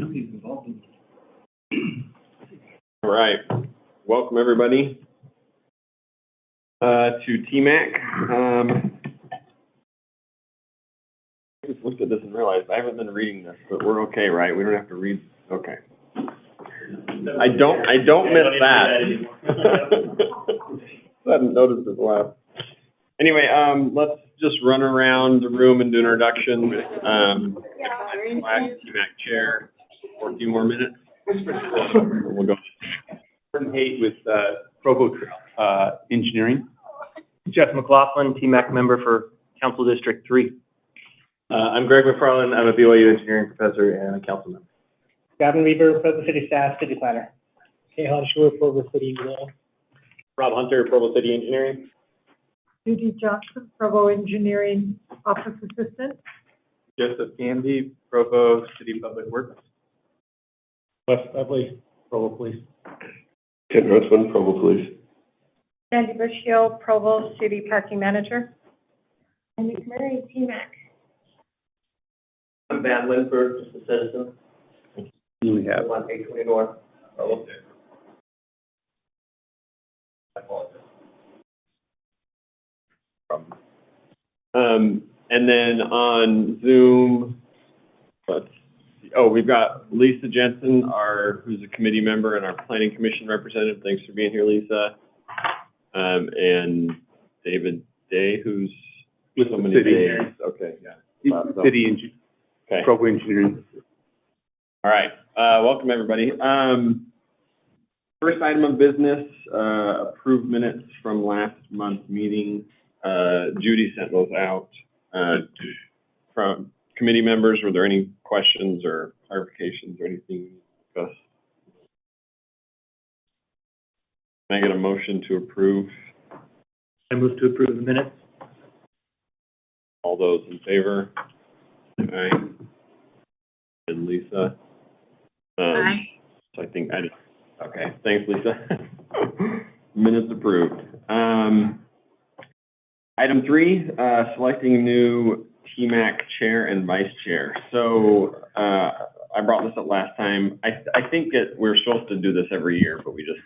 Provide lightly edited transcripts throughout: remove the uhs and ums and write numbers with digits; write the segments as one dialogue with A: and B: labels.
A: All right, welcome everybody to TMAC. I just looked at this and realized I haven't been reading this, but we're okay, right? We don't have to read. Okay. I don't miss that. I hadn't noticed it last. Anyway, let's just run around the room and do an introduction. TMAC chair for a few more minutes. We'll go.
B: Jordan Haight with Provo Engineering.
C: Jeff McLaughlin, TMAC member for Council District 3.
D: I'm Greg McFarland. I'm a BYU engineering professor and a council member.
E: Gavin Weaver, Provo City Staff, City Planner.
F: Kay Hodgeshore, Provo City Engineering.
D: Rob Hunter, Provo City Engineering.
G: Judy Johnson, Provo Engineering Office Assistant.
D: Joseph Gandy, Provo City Public Works.
F: Wes Beverly, Provo Police.
A: Ken Russman, Provo Police.
G: Sandy Bushill, Provo City Parking Manager.
H: And McMurray, TMAC.
D: I'm Van Linford, just a citizen.
A: We have
D: 820 North. Provo. I apologize.
A: And then on Zoom, we've got Lisa Jensen, who's a committee member and our planning commission representative. Thanks for being here, Lisa. And David Day, who's
B: with
A: so
B: the
A: many
B: city.
A: days. Okay, yeah.
B: City Engineering.
A: Okay.
B: Provo Engineering.
A: All right. Welcome everybody. First item of business, approved minutes from last month's meeting. Judy sent those out from committee members. Were there any questions or clarifications or anything we discussed? Can I get a motion to approve?
C: I move to approve the minutes.
A: All those in favor? Aye. And Lisa?
H: Aye.
A: So I think okay, thanks, Lisa. Minutes approved. Item 3, selecting new TMAC chair and vice chair. So I brought this up last time. I think that we're supposed to do this every year, but we just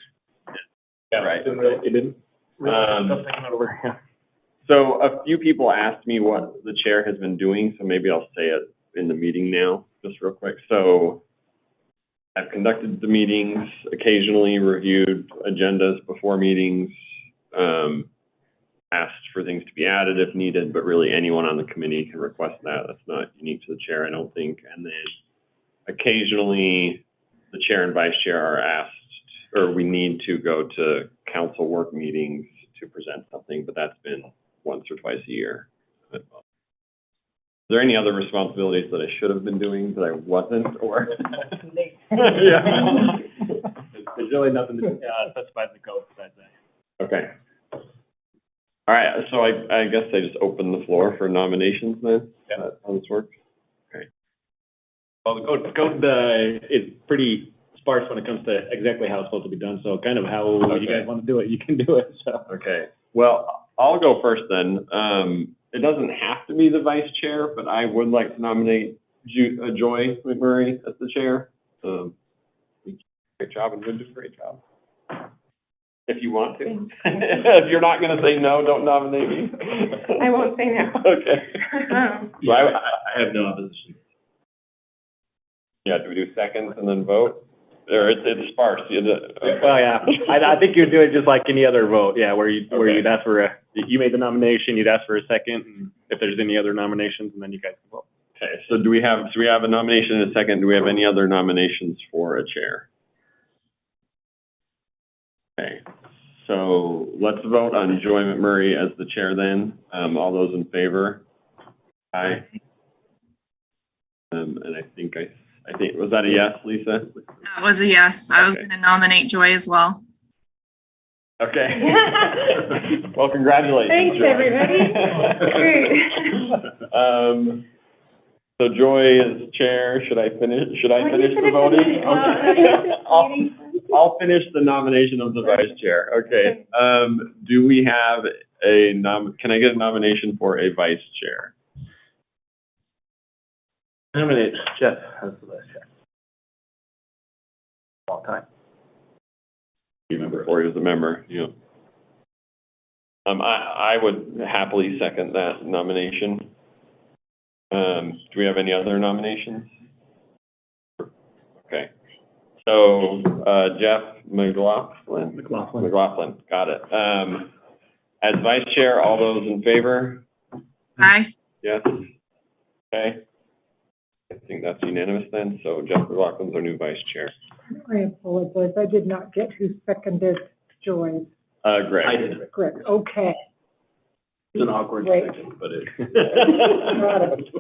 A: didn't. Right.
D: It didn't.
A: So a few people asked me what the chair has been doing, so maybe I'll say it in the meeting now, just real quick. So I've conducted the meetings, occasionally reviewed agendas before meetings, asked for things to be added if needed, but really anyone on the committee can request that. That's not unique to the chair, I don't think. And then occasionally the chair and vice chair are asked, or we need to go to council work meetings to present something, but that's been once or twice a year. Are there any other responsibilities that I should have been doing that I wasn't, or? Yeah.
D: There's really nothing to specify the code besides that.
A: Okay. All right, so I guess I just open the floor for nominations then?
D: Yeah.
A: That's how this works? Okay.
D: Well, the code is pretty sparse when it comes to exactly how it's supposed to be done. So kind of how you guys want to do it, you can do it. So.
A: Okay. Well, I'll go first then. It doesn't have to be the vice chair, but I would like to nominate Joy McMurray as the chair. Great job, and would do a great job. If you want to. If you're not going to say no, don't nominate me.
H: I won't say no.
A: Okay.
D: Yeah, I have no opposition.
A: Yeah, do we do seconds and then vote? Or it's sparse.
D: Well, yeah. I think you'd do it just like any other vote. Yeah, where you'd ask for you made the nomination, you'd ask for a second, and if there's any other nominations, and then you guys can vote.
A: Okay. So we have a nomination and a second. Do we have any other nominations for a chair? Okay, so let's vote on Joy McMurray as the chair then. All those in favor? Aye. And I think, was that a yes, Lisa?
H: That was a yes. I was going to nominate Joy as well.
A: Okay. Well, congratulations.
G: Thanks,
A: Joy.
G: everybody. Great.
A: So Joy is chair. Should I finish the voting? I'll finish the nomination of the vice chair. Okay. Do we have can I get a nomination for a vice chair?
D: Nominate Jeff as the vice chair.
C: Long time.
A: Before he was a member, yeah. I would happily second that nomination. Do we have any other nominations? Okay. So, Jeff McLaughlin, got it. As vice chair, all those in favor?
H: Aye.
A: Yes. Okay. I think that's unanimous then. So Jeff McLaughlin's our new vice chair.
I: I apologize. I did not get who seconded Joyce.
A: Greg.
D: I did.
I: Correct. Okay.
D: It's an awkward
I: Great.
D: second, but it.
I: Got it.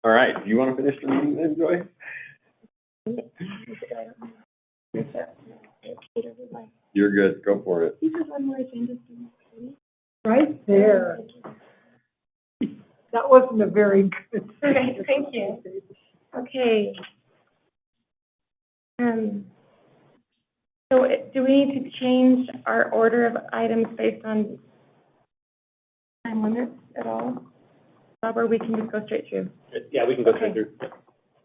A: All right. Do you want to finish the meeting then, Joy? You're good. Go for it.
I: Right there. That wasn't a very good.
G: Okay, thank you. Okay. So do we need to change our order of items based on time limits at all? Bob, or we can just go straight through?
D: Yeah, we can go straight
G: Okay.
D: through.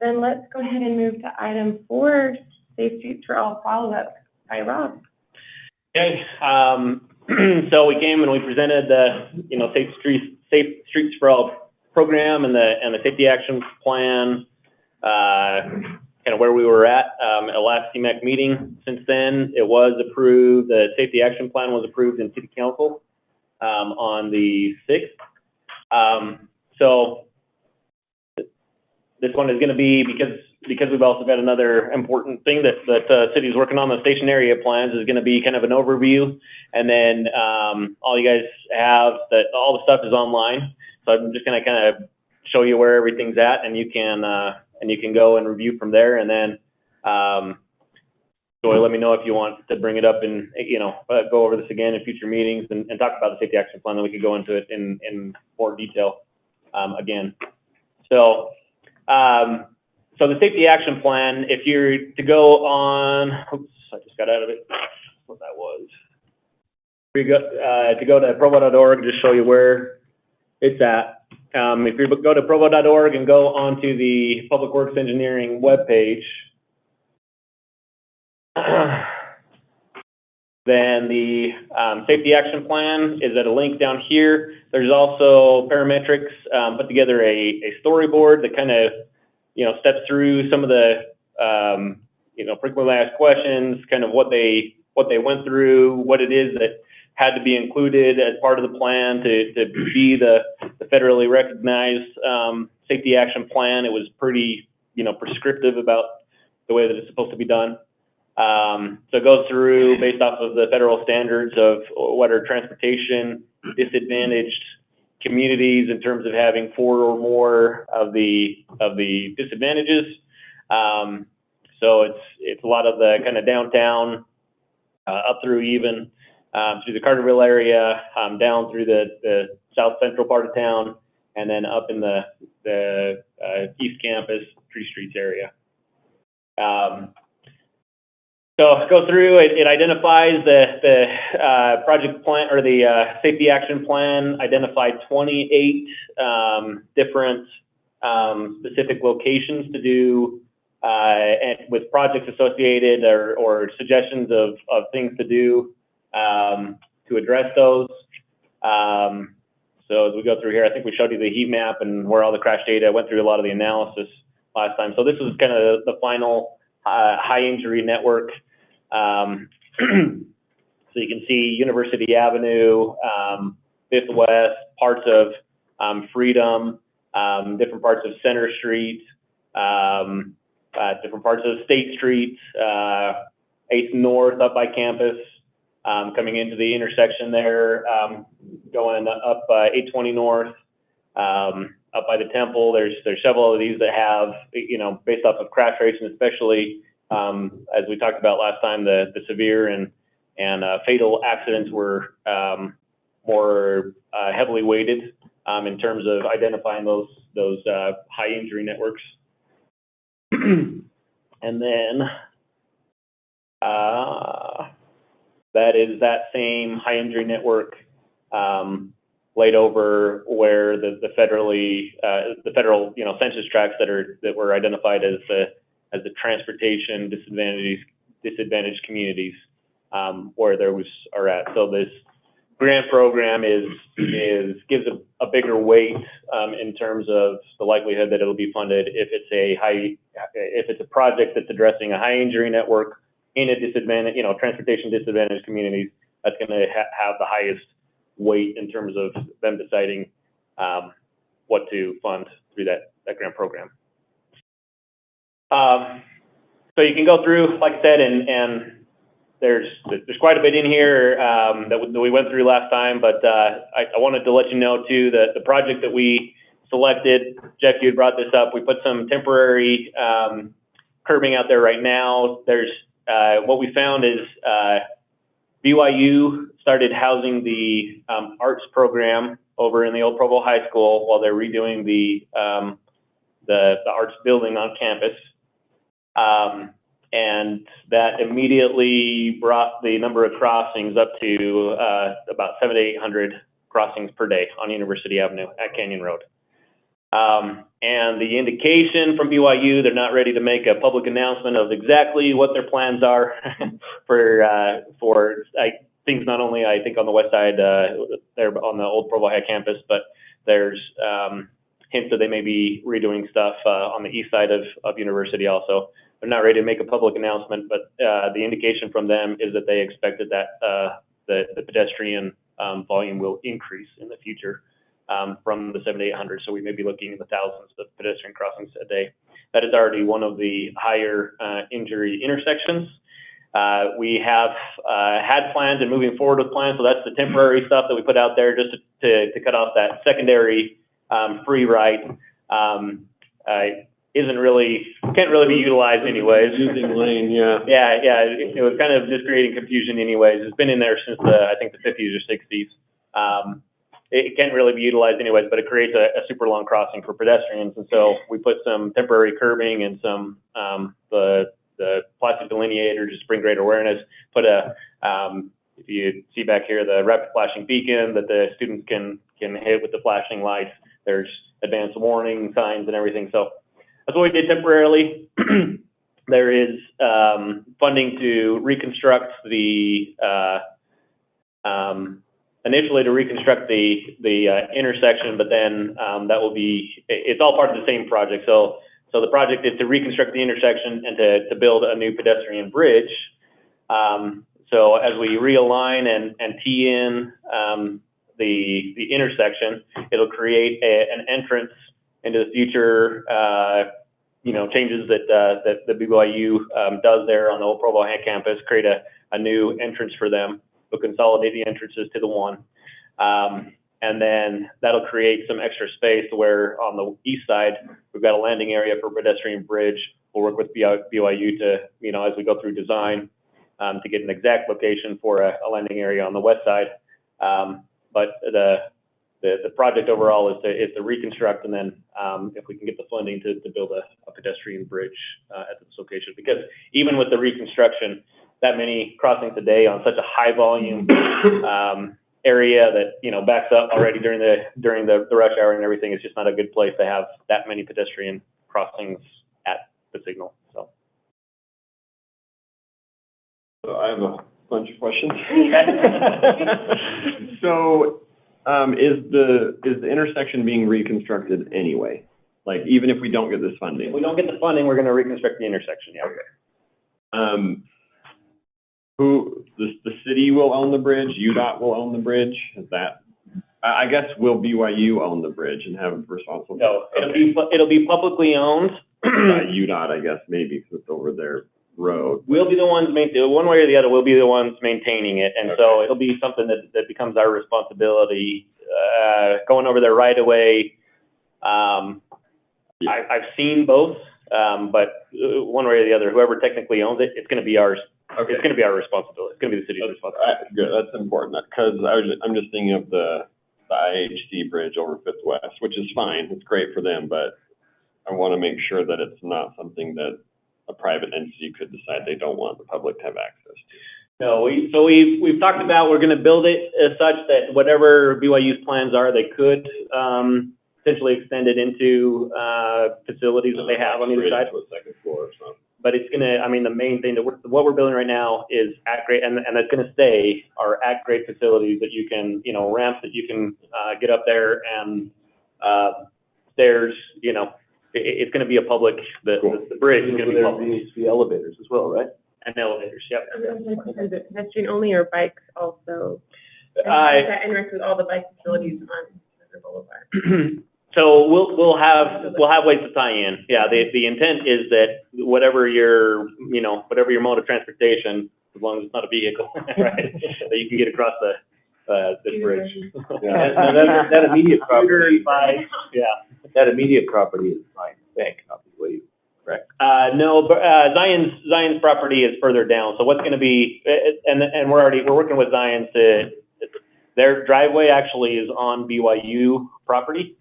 G: Then let's go ahead and move to item 4, Safe Streets for All follow-up by Rob.
D: Okay, so we came and we presented the, Safe Streets for All program and the safety action plan, kind of where we were at last TMAC meeting. Since then, it was approved, the safety action plan was approved in City Council on the 6th. So this one is going to be, because we've also got another important thing that the city is working on, the station area plans, is going to be kind of an overview. And then all you guys have, all the stuff is online. So I'm just going to kind of show you where everything's at, and you can go and review from there. And then Joy, let me know if you want to bring it up and go over this again in future meetings and talk about the safety action plan. Then we could go into it in more detail again. So the safety action plan, if you're to go on, oops, I just got out of it. What that was. To go to provo.org, just show you where it's at. If you go to provo.org and go onto the Public Works Engineering webpage, then the safety action plan is at a link down here. There's also parametrics put together a storyboard that kind of steps through some of the frequently asked questions, kind of what they went through, what it is that had to be included as part of the plan to be the federally recognized safety action plan. It was pretty prescriptive about the way that it's supposed to be done. So it goes through based off of the federal standards of what are transportation disadvantaged communities in terms of having 4 or more of the disadvantages. So it's a lot of the kind of downtown up through even through the Carterville area, down through the south central part of town, and then up in the East Campus, Tree Streets area. So go through, it identifies the project plan, or the safety action plan, identified 28 different specific locations to do, and with projects associated or suggestions of things to do to address those. So as we go through here, I think we showed you the heat map and where all the crash data, went through a lot of the analysis last time. So this is kind of the final high injury network. So you can see University Avenue, Fifth West, parts of Freedom, different parts of Center Street, different parts of State Street, 8th North up by campus, coming into the intersection there, going up 820 North, up by the Temple. There's several of these that have, based off of crash rates, and especially as we talked about last time, the severe and fatal accidents were more heavily weighted in terms of identifying those high injury networks. And then that is that same high injury network laid over where the federal census tracts that were identified as as the transportation disadvantaged communities where those are at. So this grant program gives a bigger weight in terms of the likelihood that it'll be funded if it's a project that's addressing a high injury network in a transportation disadvantaged communities. That's going to have the highest weight in terms of them deciding what to fund through that grant program. So you can go through, like I said, and there's quite a bit in here that we went through last time, but I wanted to let you know too that the project that we selected, Jeff, you had brought this up, we put some temporary curbing out there right now. There's what we found is BYU started housing the arts program over in the old Provo High School while they're redoing the arts building on campus. And that immediately brought the number of crossings up to about 700 to 800 crossings per day on University Avenue at Canyon Road. And the indication from BYU, they're not ready to make a public announcement of exactly what their plans are for things not only, I think, on the west side there on the old Provo High campus, but there's hints that they may be redoing stuff on the east side of University also. They're not ready to make a public announcement, but the indication from them is that they expected that the pedestrian volume will increase in the future from the 700 to 800. So we may be looking in the thousands of pedestrian crossings a day. That is already one of the higher injury intersections. We have had plans and moving forward with plans. So that's the temporary stuff that we put out there just to cut off that secondary free ride. Can't really be utilized anyways.
A: Using lane, yeah.
D: Yeah, it was kind of just creating confusion anyways. It's been in there since I think the 50s or 60s. It can't really be utilized anyways, but it creates a super long crossing for pedestrians. And so we put some temporary curbing and some the plastic delineator just to bring greater awareness. Put if you see back here, the rapid flashing beacon that the students can hit with the flashing lights. There's advanced warning signs and everything. So that's what we did temporarily. There is funding to reconstruct initially to reconstruct the intersection, but then that will be, it's all part of the same project. So the project is to reconstruct the intersection and to build a new pedestrian bridge. So as we realign and tee in the intersection, it'll create an entrance into the future, changes that the BYU does there on the old Provo High campus, create a new entrance for them. We'll consolidate the entrances to the one. And then that'll create some extra space to where on the east side, we've got a landing area for pedestrian bridge. We'll work with BYU to, as we go through design, to get an exact location for a landing area on the west side. But the project overall is to reconstruct, and then if we can get the funding to build a pedestrian bridge at this location. Because even with the reconstruction, that many crossings a day on such a high volume area that backs up already during the rush hour and everything, it's just not a good place to have that many pedestrian crossings at the signal.
A: So I have a bunch of questions. So is the intersection being reconstructed anyway? Like, even if we don't get this funding?
D: If we don't get the funding, we're going to reconstruct the intersection, yeah.
A: Okay. Who, the city will own the bridge, UDOT will own the bridge? Is that, I guess, will BYU own the bridge and have responsibility?
D: No, it'll be publicly owned.
A: UDOT, I guess, maybe, because it's over their road.
D: We'll be the ones one way or the other, we'll be the ones maintaining it. And so it'll be something that becomes our responsibility, going over there right away. I've seen both, but one way or the other, whoever technically owns it, it's going to be ours. Okay. It's going to be our responsibility. It's going to be the city's responsibility.
A: Good. That's important, because I'm just thinking of the IHC bridge over Fifth West, which is fine. It's great for them, but I want to make sure that it's not something that a private entity could decide they don't want the public to have access to.
D: No, we've talked about we're going to build it as such that whatever BYU's plans are, they could potentially extend it into, facilities that they have on either side.
A: To a second floor or something.
D: But it's gonna, I mean, the main thing that what we're building right now is at grade, and that's gonna stay, are at grade facilities that you can, you know, ramps that you can, get up there, and, stairs, you know, it's gonna be a public, the bridge is gonna be public.
B: needs to be elevators as well, right?
D: And elevators, yep.
G: Is it pedestrian only or bikes also?
D: I-
G: That interacts with all the bike facilities on River Boulevard.
D: So we'll have ways to tie in. Yeah, the intent is that whatever your mode of transportation, as long as it's not a vehicle, right, that you can get across the bridge.
B: Yeah. That immediate property,
D: Bikes, yeah.
B: that immediate property is Zions Bank, not the way, correct?
D: No, but Zion's property is further down. So what's going to be, and we're working with Zion to, their driveway actually is on BYU property.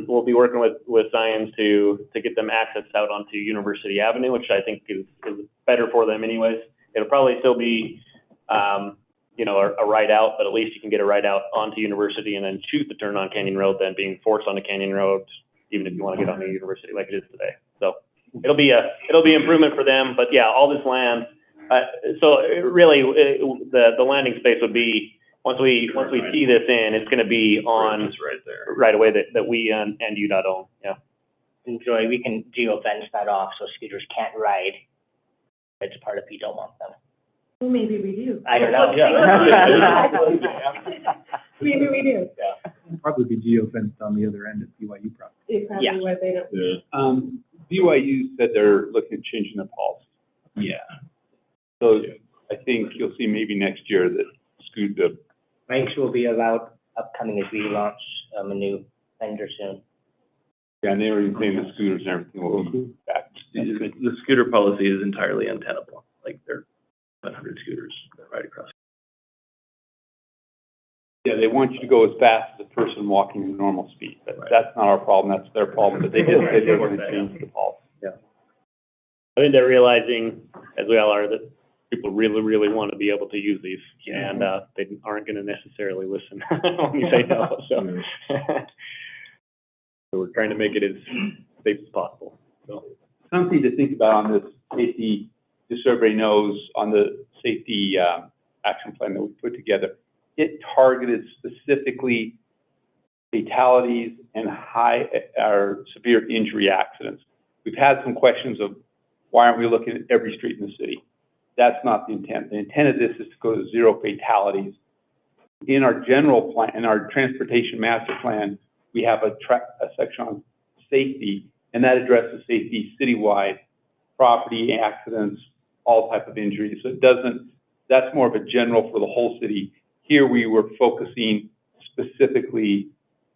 D: We'll be working with Zion to get them access out onto University Avenue, which I think is better for them anyways. It'll probably still be, a ride out, but at least you can get a ride out onto University and then choose to turn on Canyon Road than being forced onto Canyon Road, even if you want to get on the University like it is today. So it'll be improvement for them, but yeah, all this land. So really, the landing space would be, once we tee this in, it's going to be on
A: right there.
D: right away that we and UDOT own. Yeah.
E: And Joy, we can geo-fence that off so scooters can't ride. It's part of if you don't want them.
G: Well, maybe we do.
E: I don't know.
G: Maybe we do.
F: Probably be geofenced on the other end of BYU property.
G: It's probably
E: Yeah.
G: why they don't.
A: Yeah.
B: BYU said they're looking at changing their policy.
F: Yeah.
B: So I think you'll see maybe next year that
E: Bikes will be allowed upcoming as we launch a new vendor soon.
B: yeah, and they were even saying the scooters and everything will be back.
C: The scooter policy is entirely untenable. Like, there are 100 scooters that ride across.
B: Yeah, they want you to go as fast as a person walking at normal speed, but that's not our problem, that's their problem, but they did say they were going to change the policy.
D: I think they're realizing, as we all are, that people really, really want to be able to use these, and they aren't going to necessarily listen when you say no. So, so we're trying to make it as safe as possible. So.
B: Something to think about on this safety, just so everybody knows, on the safety action plan that we put together, it targeted specifically fatalities and high or severe injury accidents. We've had some questions of why aren't we looking at every street in the city? That's not the intent. The intent of this is to go to zero fatalities. In our general plan, in our transportation master plan, we have a section on safety, and that addresses safety citywide, property accidents, all type of injuries. So it doesn't, that's more of a general for the whole city. Here we were focusing specifically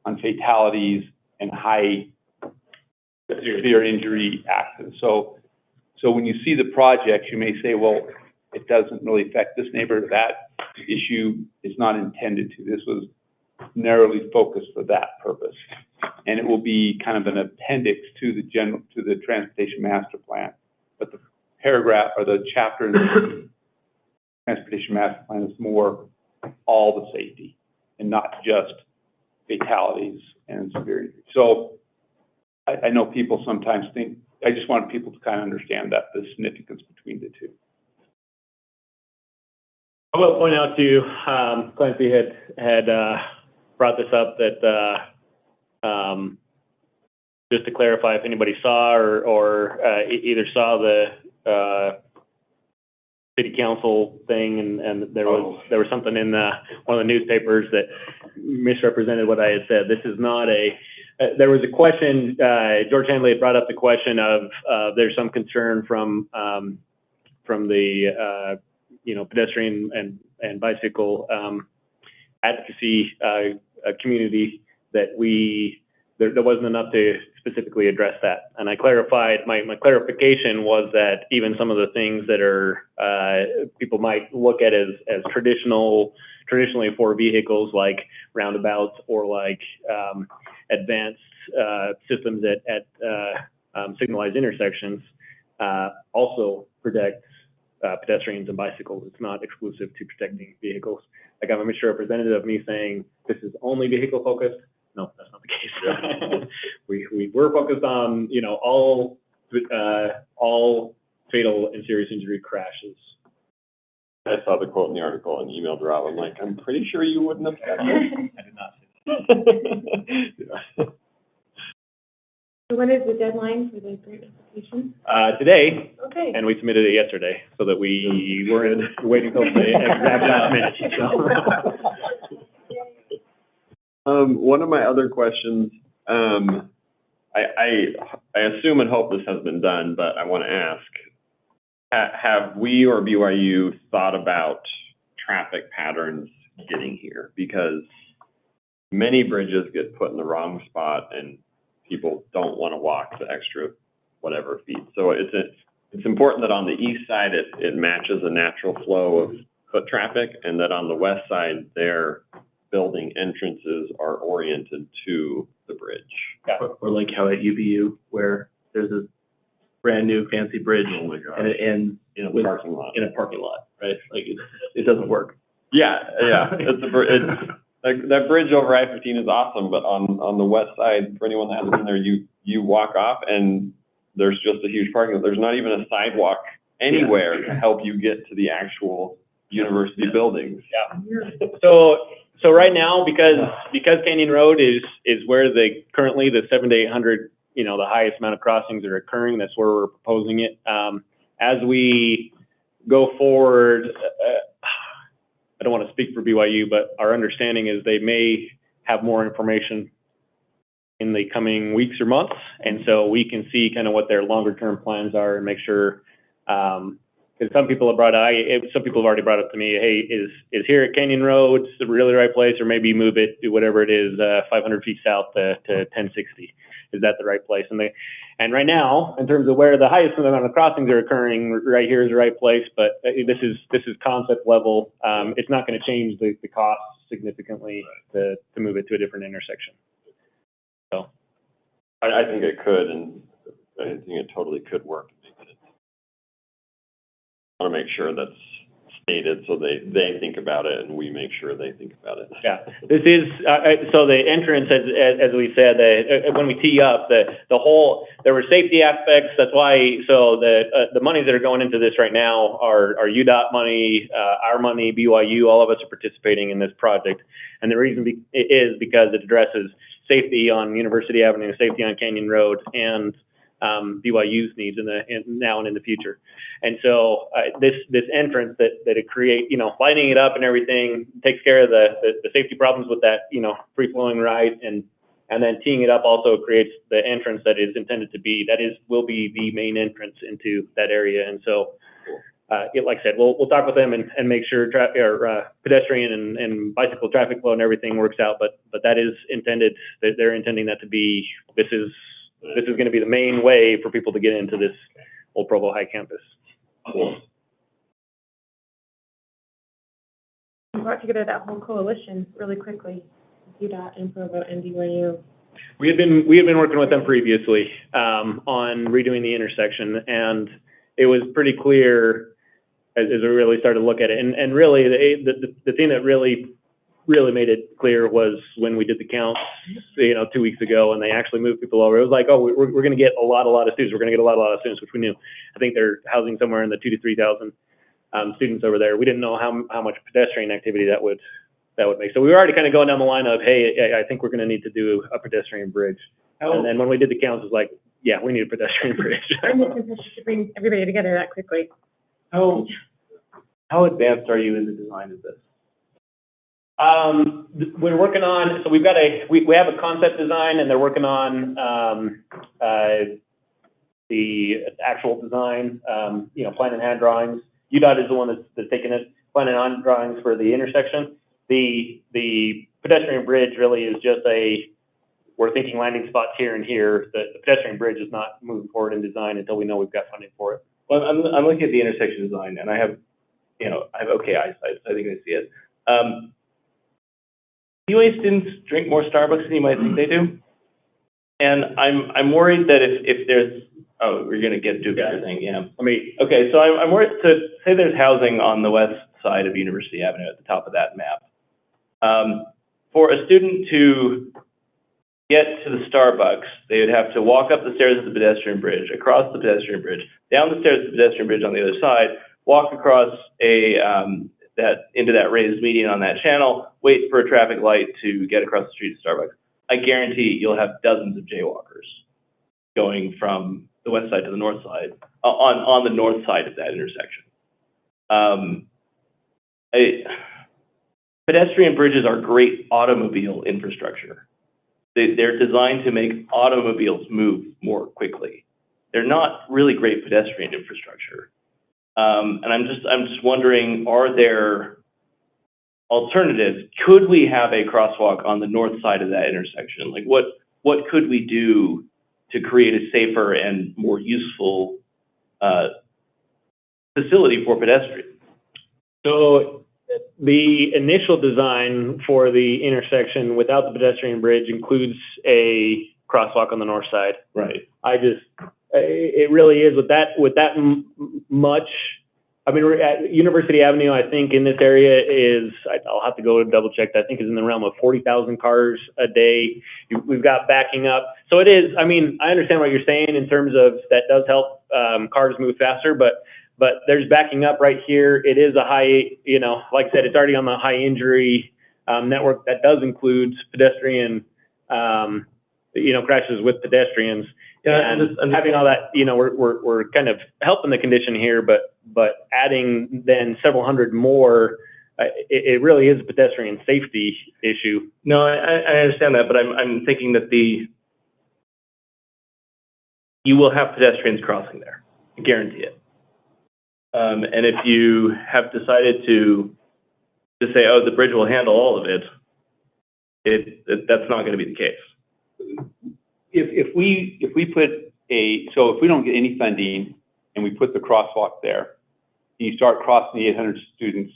B: on fatalities and high severe injury accidents. So when you see the projects, you may say, well, it doesn't really affect this neighborhood. That issue is not intended to. This was narrowly focused for that purpose. And it will be kind of an appendix to the transportation master plan. But the paragraph or the chapter in the transportation master plan is more all the safety and not just fatalities and severe injuries. So I know people sometimes think, I just want people to kind of understand that the significance between the two.
D: I will point out to you, Clancy had brought this up that just to clarify, if anybody saw or either saw the city council thing, and there was something in one of the newspapers that misrepresented what I had said. This is not there was a question, George Handley had brought up the question of there's some concern from the pedestrian and bicycle advocacy community that there wasn't enough to specifically address that. And I clarified, my clarification was that even some of the things that are people might look at as traditionally for vehicles, like roundabouts or like advanced systems at signalized intersections, also protect pedestrians and bicycles. It's not exclusive to protecting vehicles. I got a misrepresentative of me saying this is only vehicle focused. no, that's not the case. We're focused on, you know, all fatal and serious injury crashes.
A: I saw the quote in the article and emailed Rob. I'm like, I'm pretty sure you wouldn't have said that.
D: I did not say
A: Yeah.
G: So when is the deadline for the grant application?
D: Today,
G: Okay.
D: and we submitted it yesterday, so that we weren't waiting until the exact last minute, so.
A: One of my other questions, I assume and hope this has been done, but I want to ask, have we or BYU thought about traffic patterns getting here? Because many bridges get put in the wrong spot and people don't want to walk the extra whatever feet. So it's important that on the east side it matches a natural flow of foot traffic, and that on the west side their building entrances are oriented to the bridge.
D: Yeah.
C: Or like how at UVU, where there's a brand new fancy bridge
A: Oh my God.
C: and it ends
A: In a
C: with-
A: parking lot.
C: in a parking lot, right? Like it doesn't work.
A: Yeah. That bridge over I-15 is awesome, but on the west side, for anyone that hasn't been there, you walk off and there's just a huge parking lot. There's not even a sidewalk anywhere to help you get to the actual university buildings.
D: Yeah. So right now, because Canyon Road is where currently the 700 to 800, you know, the highest amount of crossings are occurring, that's where we're proposing it. As we go forward, I don't want to speak for BYU, but our understanding is they may have more information in the coming weeks or months, and so we can see kind of what their longer term plans are and make sure. Because some people have already brought up to me, hey, is here at Canyon Road the really right place, or maybe move it to whatever it is, 500 feet south to 1060. Is that the right place? And right now, in terms of where the highest amount of crossings are occurring, right here is the right place. But this is concept level. It's not going to change the cost significantly to move it to a different intersection. So
A: I think it could, and I think it totally could work. I want to make sure that's stated so they think about it and we make sure they think about it.
D: yeah, this is so the entrance, as we said, when we tee up, the whole, there were safety aspects. That's why. So the monies that are going into this right now are UDOT money, our money, BYU. All of us are participating in this project, and the reason is because it addresses safety on University Avenue, safety on Canyon Road, and BYU's needs now and in the future. And so this entrance that it creates, you know, lighting it up and everything takes care of the safety problems with that, you know, free flowing ride, and then teeing it up also creates the entrance that is intended to be, will be the main entrance into that area. And so, like I said, we'll talk with them and make sure pedestrian and bicycle traffic flow and everything works out. But that is intended. They're intending that to be. This is going to be the main way for people to get into this Old Provo High campus.
G: We brought together that whole coalition really quickly, UDOT and Provo and BYU.
D: We had been working with them previously on redoing the intersection, and it was pretty clear as we really started to look at it. And really, the thing that really made it clear was when we did the counts, you know, 2 weeks ago, and they actually moved people over. It was like, oh, we're going to get a lot of students. We're going to get a lot of students, which we knew. I think they're housing somewhere in the 2,000 to 3,000 students over there. We didn't know how much pedestrian activity that would make. So we were already kind of going down the line of, hey, I think we're going to need to do a pedestrian bridge. And then when we did the counts, it was like, yeah, we need a pedestrian bridge.
G: I'm just to bring everybody together that quickly.
C: How advanced are you in the design of this?
D: We're working on, so we have a concept design, and they're working on the actual design, you know, plan and hand drawings. UDOT is the one that's taking it, plan and hand drawings for the intersection. The pedestrian bridge really is just we're thinking landing spots here and here. The pedestrian bridge is not moving forward in design until we know we've got funding for it.
C: Well, I'm looking at the intersection design, and I have okay eyesight, so I think I see it. BYU students drink more Starbucks than you might think they do, and I'm worried that if there's we're gonna get to everything, yeah. Okay, so I'm worried to say there's housing on the west side of University Avenue at the top of that map. For a student to get to the Starbucks, they would have to walk up the stairs of the pedestrian bridge, across the pedestrian bridge, down the stairs of the pedestrian bridge on the other side, walk across into that raised median on that channel, wait for a traffic light to get across the street to Starbucks. I guarantee you'll have dozens of jaywalkers going from the west side to the north side, on the north side of that intersection. Pedestrian bridges are great automobile infrastructure. They're designed to make automobiles move more quickly. They're not really great pedestrian infrastructure. And I'm just wondering, are there alternatives? Could we have a crosswalk on the north side of that intersection? Like what could we do to create a safer and more useful facility for pedestrians?
D: So the initial design for the intersection without the pedestrian bridge includes a crosswalk on the north side.
C: Right.
D: It really is with that much. I mean, we're at University Avenue, I think in this area is, I'll have to go double check, I think is in the realm of 40,000 cars a day. We've got backing up. So it is, I mean, I understand what you're saying in terms of that does help cars move faster, but there's backing up right here. It is a high, like I said, it's already on the high injury network that does include pedestrian, crashes with pedestrians.
C: Yeah,
D: and having all that, we're kind of helping the condition here, but adding then several hundred more, it really is a pedestrian safety issue.
C: No, I understand that, but I'm thinking that you will have pedestrians crossing there. I guarantee it. And if you have decided to say, oh, the bridge will handle all of it, that's not going to be the case.
B: If we don't get any funding and we put the crosswalk there, and you start crossing the 800 students,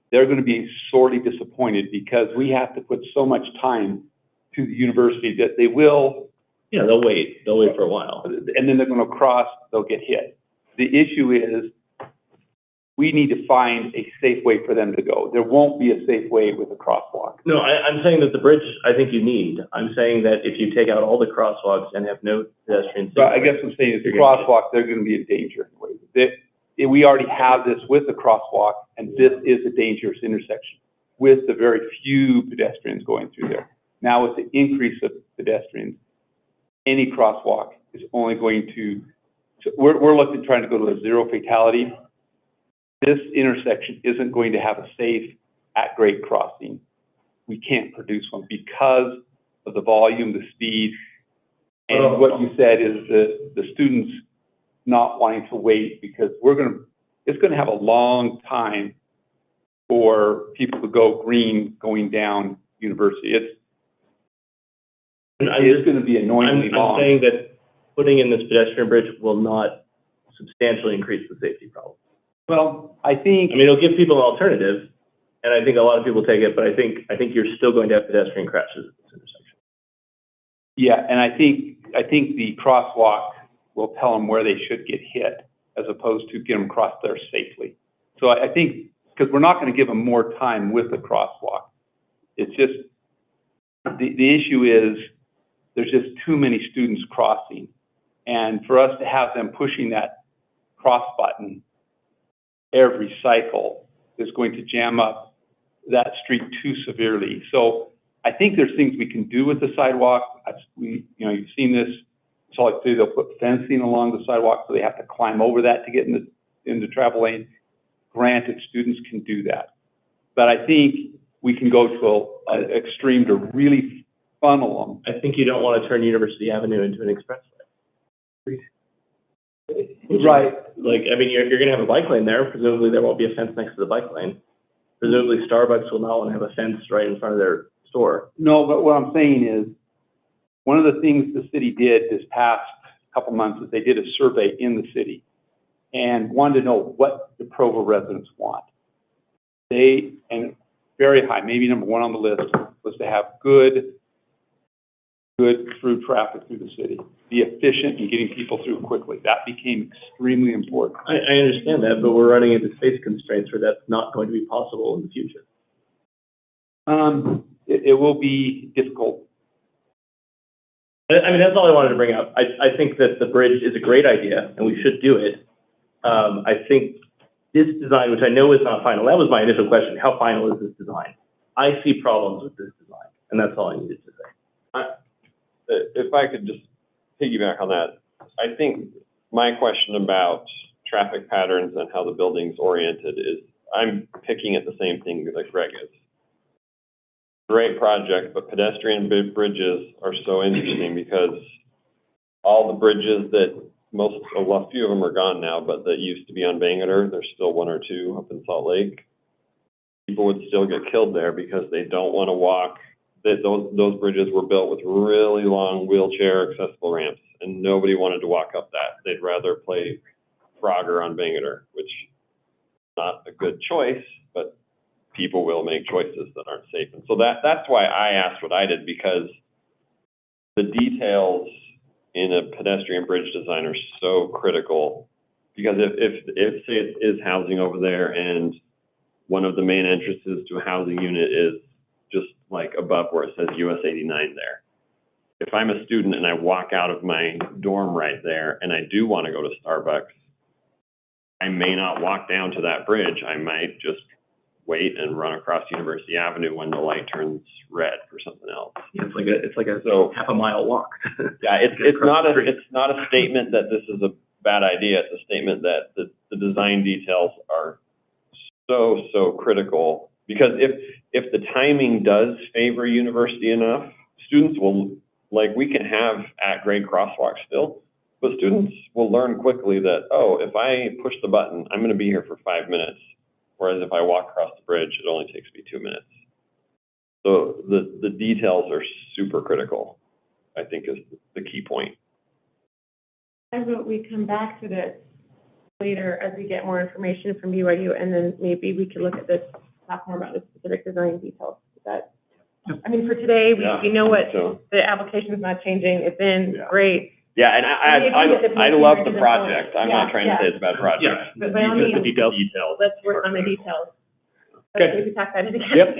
B: they're going to be sorely disappointed because we have to put so much time to the university that they will.
C: Yeah, they'll wait for a while.
B: And then they're going to cross, they'll get hit. The issue is we need to find a safe way for them to go. There won't be a safe way with a crosswalk.
C: No, I'm saying that the bridge, I think you need. I'm saying that if you take out all the crosswalks and have no pedestrian.
B: So I guess I'm saying is the crosswalk, they're going to be in danger. We already have this with the crosswalk, and this is a dangerous intersection with the very few pedestrians going through there. Now with the increase of pedestrians, any crosswalk is only going to, we're looking, trying to go to a zero fatality. This intersection isn't going to have a safe at-grade crossing. We can't produce one because of the volume, the speed, and what you said is the students not wanting to wait because it's going to have a long time for people to go green going down University. It's going to be annoyingly long.
C: I'm saying that putting in this pedestrian bridge will not substantially increase the safety problem.
B: Well, I mean,
C: it'll give people an alternative, and I think a lot of people take it, but I think you're still going to have pedestrian crashes at this intersection.
B: Yeah, and I think the crosswalk will tell them where they should get hit as opposed to get them across there safely. So I think, because we're not going to give them more time with the crosswalk. It's just, the issue is there's just too many students crossing. And for us to have them pushing that cross button every cycle is going to jam up that street too severely. So I think there's things we can do with the sidewalk. You've seen this. So like they'll put fencing along the sidewalk so they have to climb over that to get in the travel lane. Granted, students can do that. But I think we can go to an extreme to really funnel them.
C: I think you don't want to turn University Avenue into an expressway.
B: Right.
C: Like, I mean, you're going to have a bike lane there. Presumably there won't be a fence next to the bike lane. Presumably Starbucks will not want to have a fence right in front of their store.
B: No, but what I'm saying is, one of the things the city did this past couple months is they did a survey in the city and wanted to know what the Provo residents want. And very high, maybe number one on the list, was to have good through traffic through the city, be efficient in getting people through quickly. That became extremely important.
C: I understand that, but we're running into space constraints where that's not going to be possible in the future.
B: It will be difficult.
C: I mean, that's all I wanted to bring up. I think that the bridge is a great idea, and we should do it. I think this design, which I know is not final, that was my initial question, how final is this design? I see problems with this design, and that's all I needed to say.
A: If I could just piggyback on that, I think my question about traffic patterns and how the building's oriented is, I'm picking at the same thing that Greg is. Great project, but pedestrian bridges are so interesting because all the bridges that a few of them are gone now, but that used to be on Bangerter, there's still one or two up in Salt Lake. People would still get killed there because they don't want to walk. Those bridges were built with really long wheelchair accessible ramps, and nobody wanted to walk up that. They'd rather play Frogger on Bangerter, which is not a good choice, but people will make choices that aren't safe. And so that's why I asked what I did, because the details in a pedestrian bridge design are so critical. Because if say it is housing over there and one of the main entrances to a housing unit is just like above where it says US 89 there. If I'm a student and I walk out of my dorm right there and I do want to go to Starbucks, I may not walk down to that bridge. I might just wait and run across University Avenue when the light turns red for something else.
C: Yeah, it's like a
A: So
C: half a mile walk.
A: yeah, it's not a statement that this is a bad idea. It's a statement that the design details are so critical, because if the timing does favor university enough, students will, like, we can have at grade crosswalks still, but students will learn quickly that, oh, if I push the button, I'm going to be here for 5 minutes. Whereas if I walk across the bridge, it only takes me 2 minutes. So the details are super critical, I think, is the key point.
G: I vote we come back to this later as we get more information from BYU, and then maybe we can look at this, talk more about the specific design details. That, I mean, for today, we know what the application is not changing. It's in great.
A: Yeah, and I love the project. I'm not trying to say it's a bad project.
C: Yeah,
G: but by all means,
C: the details.
G: let's work on the details.
C: Okay.
G: Maybe talk about it again.
C: Yep.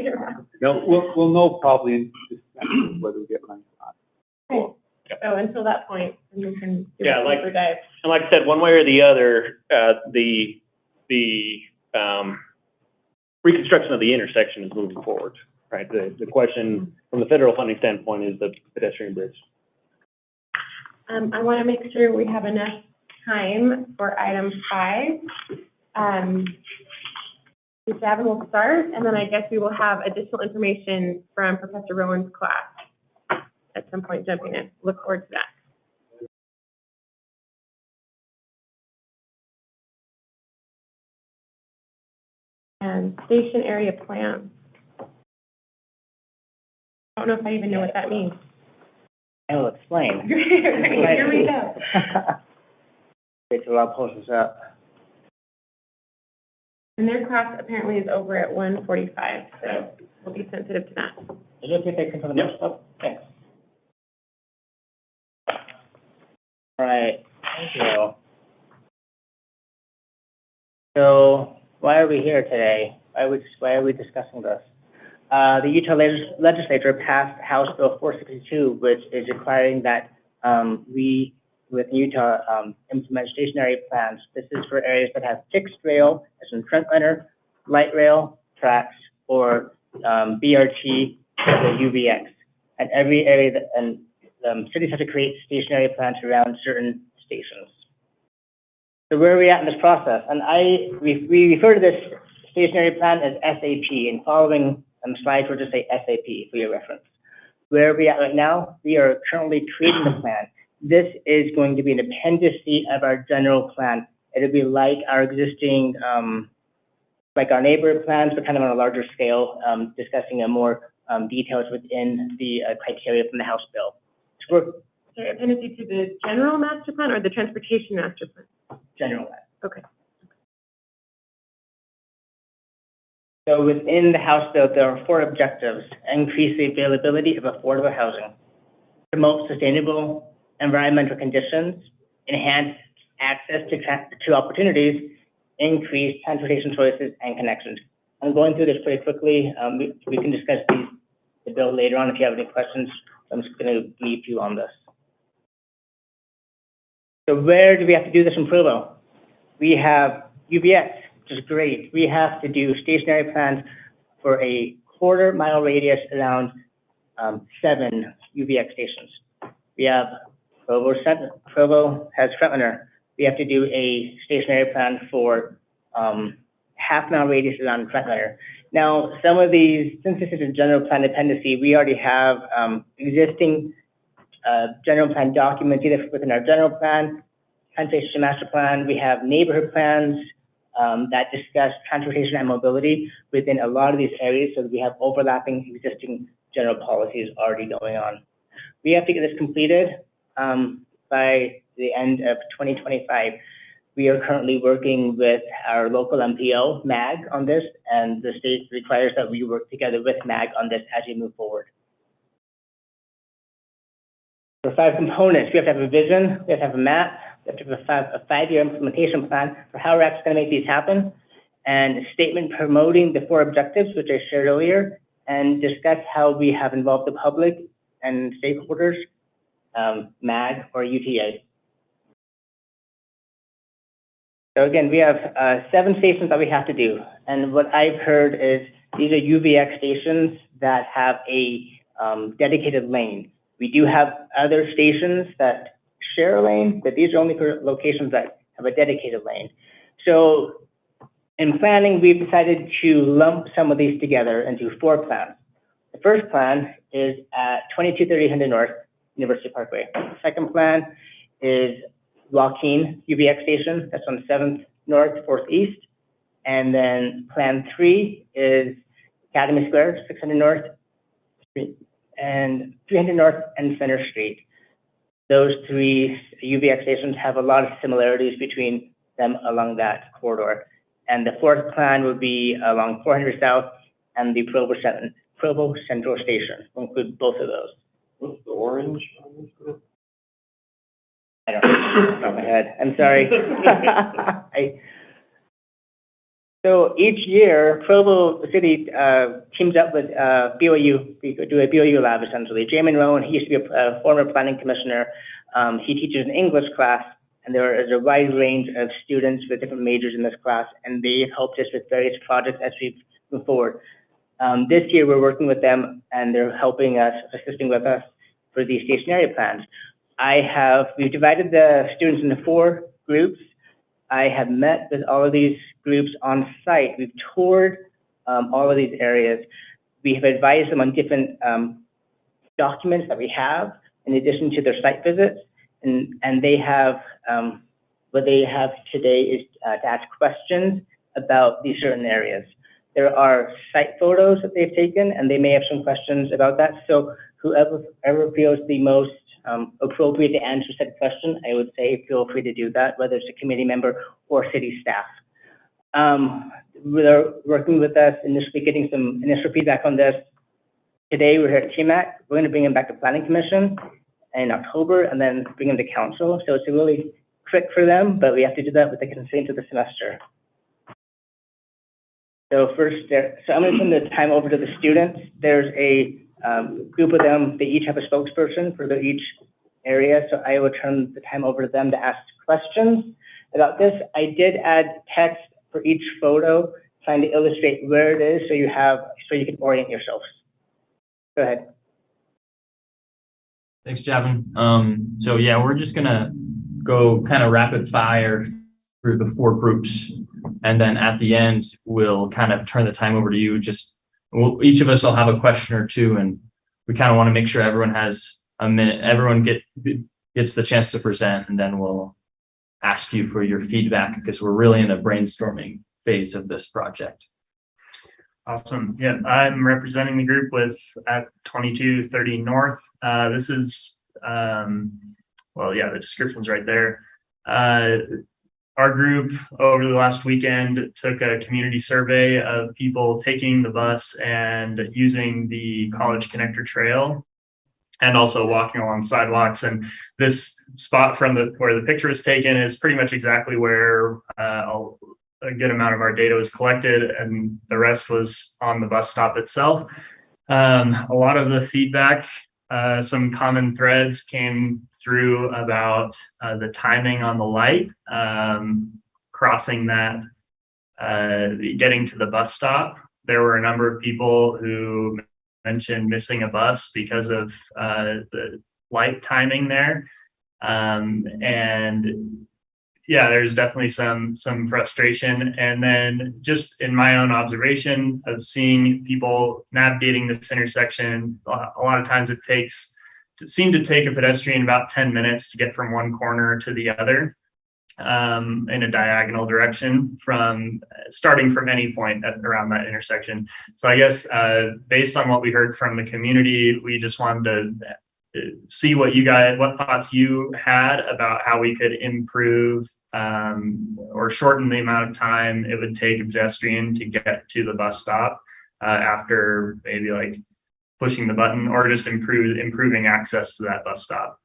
B: No, we'll know probably in December whether we get money or not.
G: Cool. So until that point, we can do
D: Yeah,
G: a
D: like-
G: deeper dive.
D: And like I said, one way or the other, the reconstruction of the intersection is moving forward, right? The question from the federal funding standpoint is the pedestrian bridge.
G: I want to make sure we have enough time for item 5. 7 will start, and then I guess we will have additional information from Professor Rowan's class at some point jumping in. Look forward to that. And station area plans. I don't know if I even know what that means.
E: I will explain.
G: Here we go.
E: Wait till I'll post this up.
G: And their class apparently is over at 1:45, so we'll be sensitive to that.
E: Is it okay if I can put the most up? Thanks. All right, thank you. So why are we here today? Why are we discussing this? The Utah legislature passed House Bill 462, which is requiring that we, with Utah, implement stationary plans. This is for areas that have fixed rail, as in Frontliner, light rail, tracks, or BRT, or UVX. And every area cities have to create stationary plans around certain stations. So where are we at in this process? And we refer to this stationary plan as SAP, and following slides will just say SAP for your reference. Where are we at right now? We are currently creating the plan. This is going to be an appendice of our general plan. It'll be like our existing, like our neighborhood plans, but kind of on a larger scale, discussing more details within the criteria from the House bill. So
G: Sorry, appendice to the general master plan or the transportation master plan?
E: general plan.
G: Okay.
E: So within the House bill, there are 4 objectives: increase the availability of affordable housing, promote sustainable environmental conditions, enhance access to opportunities, increase transportation choices and connections. I'm going through this pretty quickly. We can discuss the bill later on if you have any questions. I'm just going to brief you on this. So where do we have to do this in Provo? We have UVX, which is great. We have to do stationary plans for a quarter-mile radius around 7 UVX stations. We have Provo has Frontliner. We have to do a stationary plan for half-mile radius around Frontliner. Now, some of these, since this is a general plan dependency, we already have existing general plan documents either within our general plan, transportation master plan. We have neighborhood plans that discuss transportation and mobility within a lot of these areas, so that we have overlapping existing general policies already going on. We have to get this completed by the end of 2025. We are currently working with our local MPO, MAG, on this, and the state requires that we work together with MAG on this as we move forward. For 5 components, we have to have a vision, we have to have a map, we have to have a 5-year implementation plan for how we're actually going to make these happen, and a statement promoting the 4 objectives, which I shared earlier, and discuss how we have involved the public and stakeholders, MAG or UTA. So again, we have 7 stations that we have to do. And what I've heard is these are UVX stations that have a dedicated lane. We do have other stations that share a lane, but these are only for locations that have a dedicated lane. So in planning, we've decided to lump some of these together into 4 plans. The first plan is at 2230 North, University Parkway. The second plan is Joaquin UVX station, that's on 7th North, 4th East. And then plan 3 is Academy Square, 600 North Street, and 300 North and Center Street. Those 3 UVX stations have a lot of similarities between them along that corridor. And the 4th plan would be along 400 South and the Provo Central Station. We'll include both of those.
A: What's the orange on this group?
E: I don't know off the top of my head. I'm sorry. So each year, Provo City teams up with BYU. We do a BYU lab essentially. Jay Monroe, he used to be a former planning commissioner. He teaches an English class, and there is a wide range of students with different majors in this class, and they helped us with various projects as we move forward. This year, we're working with them, and they're helping us, assisting with us for these stationary plans. We've divided the students into 4 groups. I have met with all of these groups on site. We've toured all of these areas. We have advised them on different documents that we have in addition to their site visits. And they have, what they have today is to ask questions about these certain areas. There are site photos that they've taken, and they may have some questions about that. So whoever feels the most appropriate to answer said question, I would say feel free to do that, whether it's a committee member or city staff. They're working with us, initially getting some initial feedback on this. Today, we're here at TMAC. We're going to bring them back to Planning Commission in October and then bring them to Council. So it's really quick for them, but we have to do that with the consent of the semester. So first, so I'm going to turn the time over to the students. There's a group of them. They each have a spokesperson for each area. So I will turn the time over to them to ask questions about this. I did add text for each photo, trying to illustrate where it is, so you can orient yourselves. Go ahead.
J: Thanks, Javin. So yeah, we're just gonna go kind of rapid fire through the 4 groups, and then at the end we'll kind of turn the time over to you. Each of us will have a question or 2, and we kind of want to make sure everyone has a minute. Everyone gets the chance to present, and then we'll ask you for your feedback because we're really in the brainstorming phase of this project.
K: Awesome. Yeah, I'm representing the group at 2230 North. This is, well, yeah, the description's right there. Our group over the last weekend took a community survey of people taking the bus and using the College Connector Trail and also walking along sidewalks. And this spot from where the picture was taken is pretty much exactly where a good amount of our data was collected, and the rest was on the bus stop itself. A lot of the feedback, some common threads came through about the timing on the light, crossing that, getting to the bus stop. There were a number of people who mentioned missing a bus because of the light timing there. And yeah, there's definitely some frustration. And then just in my own observation of seeing people navigating this intersection, a lot of times it seemed to take a pedestrian about 10 minutes to get from one corner to the other in a diagonal direction starting from any point around that intersection. So I guess based on what we heard from the community, we just wanted to see what thoughts you had about how we could improve or shorten the amount of time it would take a pedestrian to get to the bus stop after maybe like pushing the button, or just improving access to that bus stop.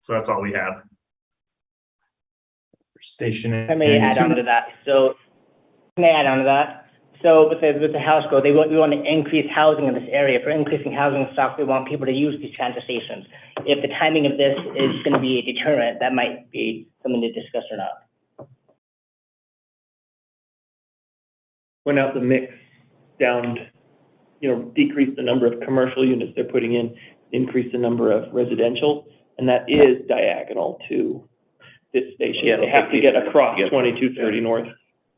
K: So that's all we have.
J: Station.
E: I may add on to that. So with the House bill, we want to increase housing in this area. For increasing housing stock, we want people to use these transit stations. If the timing of this is going to be a deterrent, that might be something to discuss or not.
C: Went out the mix down, decrease the number of commercial units they're putting in, increase the number of residential, and that is diagonal to this station. Yeah, they have to get across 2230 North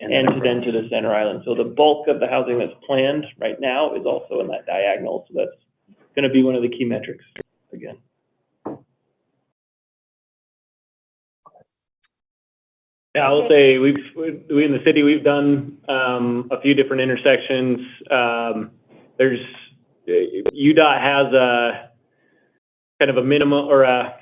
C: and then to the center island. So the bulk of the housing that's planned right now is also in that diagonal. So that's going to be one of the key metrics again. Yeah, I will say we in the city, we've done a few different intersections. There's UDOT has a kind of a minimum or a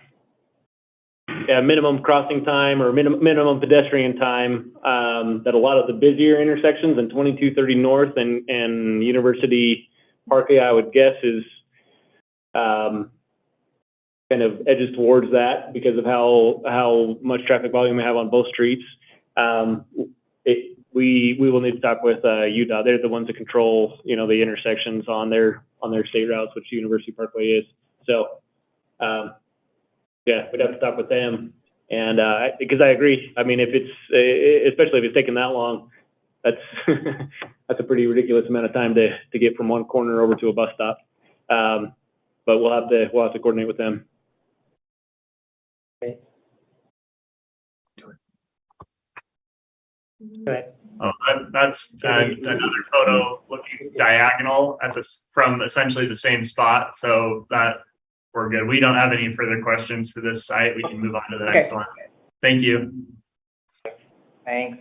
C: minimum crossing time or minimum pedestrian time that a lot of the busier intersections in 2230 North and University Parkway, I would guess, is kind of edges towards that because of how much traffic volume we have on both streets. We will need to talk with UDOT. They're the ones that control, the intersections on their state routes, which University Parkway is. So, yeah, we'd have to talk with them. And because I agree. I mean, if it's especially if it's taking that long, that's that's a pretty ridiculous amount of time to get from one corner over to a bus stop. But we'll have to coordinate with them.
E: Okay. Go ahead.
K: Oh, that's another photo looking diagonal from essentially the same spot. So that we're good. We don't have any further questions for this site. We can move on to the next one. Thank you.
E: Thanks.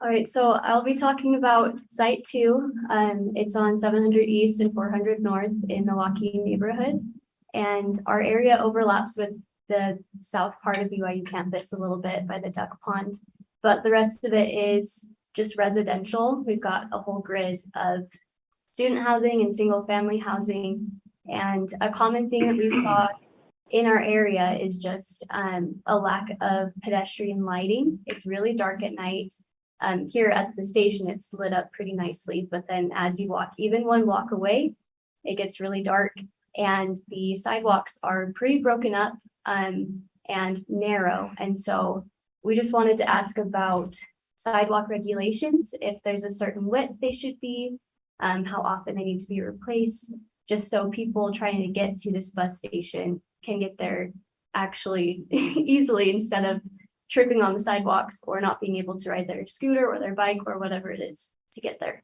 L: All right, so I'll be talking about Site 2. It's on 700 East and 400 North in the Milwaukee neighborhood. And our area overlaps with the south part of BYU campus a little bit by the duck pond. But the rest of it is just residential. We've got a whole grid of student housing and single family housing. And a common thing that we saw in our area is just a lack of pedestrian lighting. It's really dark at night. Here at the station, it's lit up pretty nicely, but then as you walk even one block away, it gets really dark, and the sidewalks are pretty broken up and narrow. And so we just wanted to ask about sidewalk regulations, if there's a certain width they should be, how often they need to be replaced, just so people trying to get to this bus station can get there actually easily instead of tripping on the sidewalks or not being able to ride their scooter or their bike or whatever it is to get there.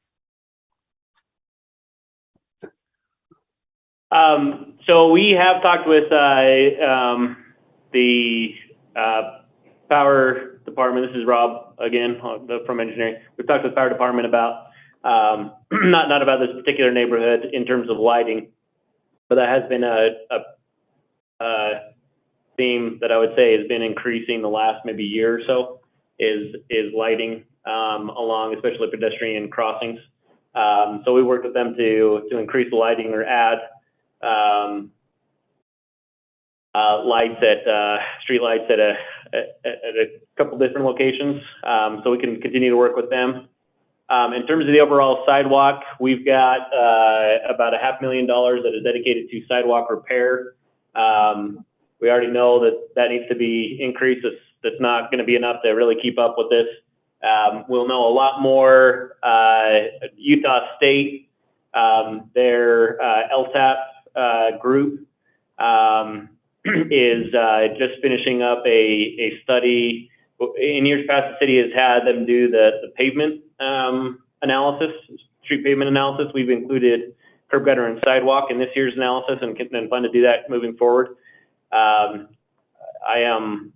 C: So we have talked with the power department. This is Rob again from engineering. We've talked with the power department about not about this particular neighborhood in terms of lighting, but that has been a theme that I would say has been increasing the last maybe year or so is lighting along especially pedestrian crossings. So we worked with them to increase the lighting or add lights street lights at a couple different locations. So we can continue to work with them. In terms of the overall sidewalk, we've got about $500,000 that is dedicated to sidewalk repair
D: We already know that needs to be increased. That's not going to be enough to really keep up with this. We'll know a lot more. Utah State, their LTAP group is just finishing up a study. In years past, the city has had them do the pavement analysis, street pavement analysis. We've included curb gutter and sidewalk in this year's analysis and plan to do that moving forward. I am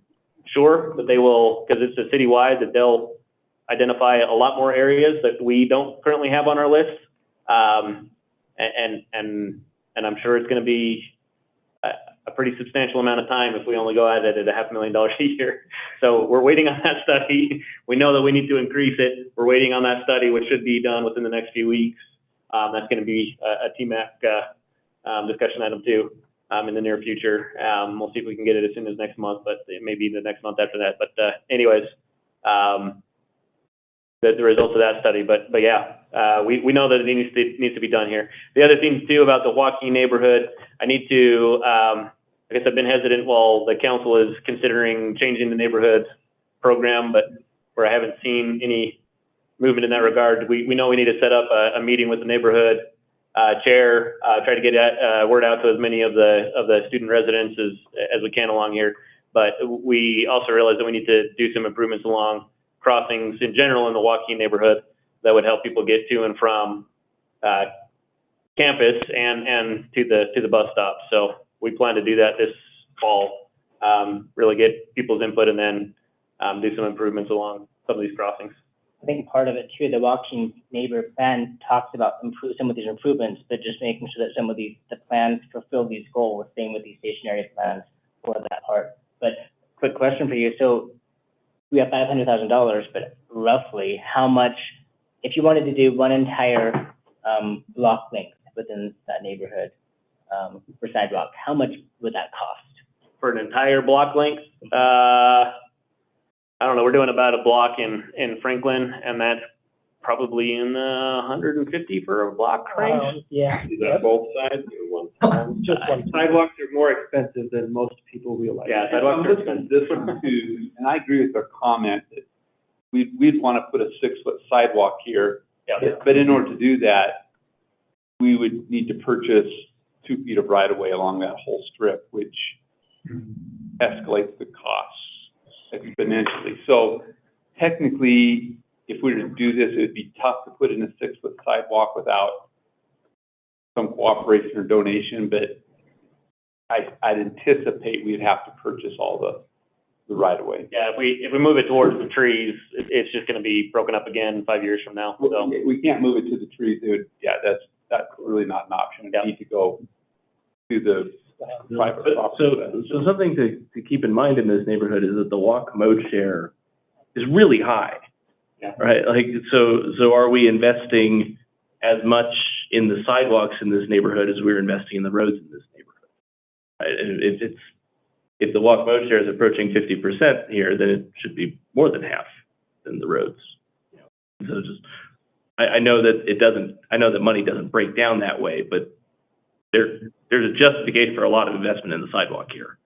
D: sure that they will, because it's a citywide, that they'll identify a lot more areas that we don't currently have on our list. And I'm sure it's going to be a pretty substantial amount of time if we only go at it at $500,000 a year. So we're waiting on that study. We know that we need to increase it. We're waiting on that study, which should be done within the next few weeks. That's going to be a TMAC discussion item too in the near future. We'll see if we can get it as soon as next month, but it may be the next month after that. But anyways, the results of that study. But yeah, we know that it needs to be done here. The other thing too about the Joaquin neighborhood, I need to, I guess I've been hesitant while the council is considering changing the neighborhood program, but where I haven't seen any movement in that regard. We know we need to set up a meeting with the neighborhood chair, try to get word out to as many of the student residents as we can along here. But we also realize that we need to do some improvements along crossings in general in the Joaquin neighborhood that would help people get to and from campus and to the bus stop. So we plan to do that this fall, really get people's input and then do some improvements along some of these crossings.
E: I think part of it too, the Walking Neighbor Plan talks about some of these improvements, but just making sure that some of the plans fulfill these goals, same with these stationary plans for that part. But quick question for you. So we have $500,000, but roughly how much, if you wanted to do one entire block length within that neighborhood for sidewalk, how much would that cost?
D: For an entire block length? I don't know, we're doing about a block in Franklin, and that's probably in the 150 for a block range.
E: Yeah.
A: Is that both sides or one?
C: Just one. Sidewalks are more expensive than most people realize.
D: Yeah, sidewalks are expensive.
B: This one too, and I agree with their comment that we'd want to put a 6-foot sidewalk here.
D: Yeah.
B: But in order to do that, we would need to purchase 2 feet of right of way along that whole strip, which escalates the costs exponentially. So technically, if we were to do this, it would be tough to put in a 6-foot sidewalk without some cooperation or donation, but I'd anticipate we'd have to purchase all the right of way.
D: Yeah, if we move it towards the trees, it's just going to be broken up again 5 years from now. So.
B: We can't move it to the trees. It would, that's really not an option. We need to go to the private property.
C: So something to keep in mind in this neighborhood is that the walk mode share is really high.
D: Yeah.
C: Right? Like, so are we investing as much in the sidewalks in this neighborhood as we're investing in the roads in this neighborhood? Right? If the walk mode share is approaching 50% here, then it should be more than half than the roads. So just, I know that money doesn't break down that way, but there's a justification for a lot of investment in the sidewalk here.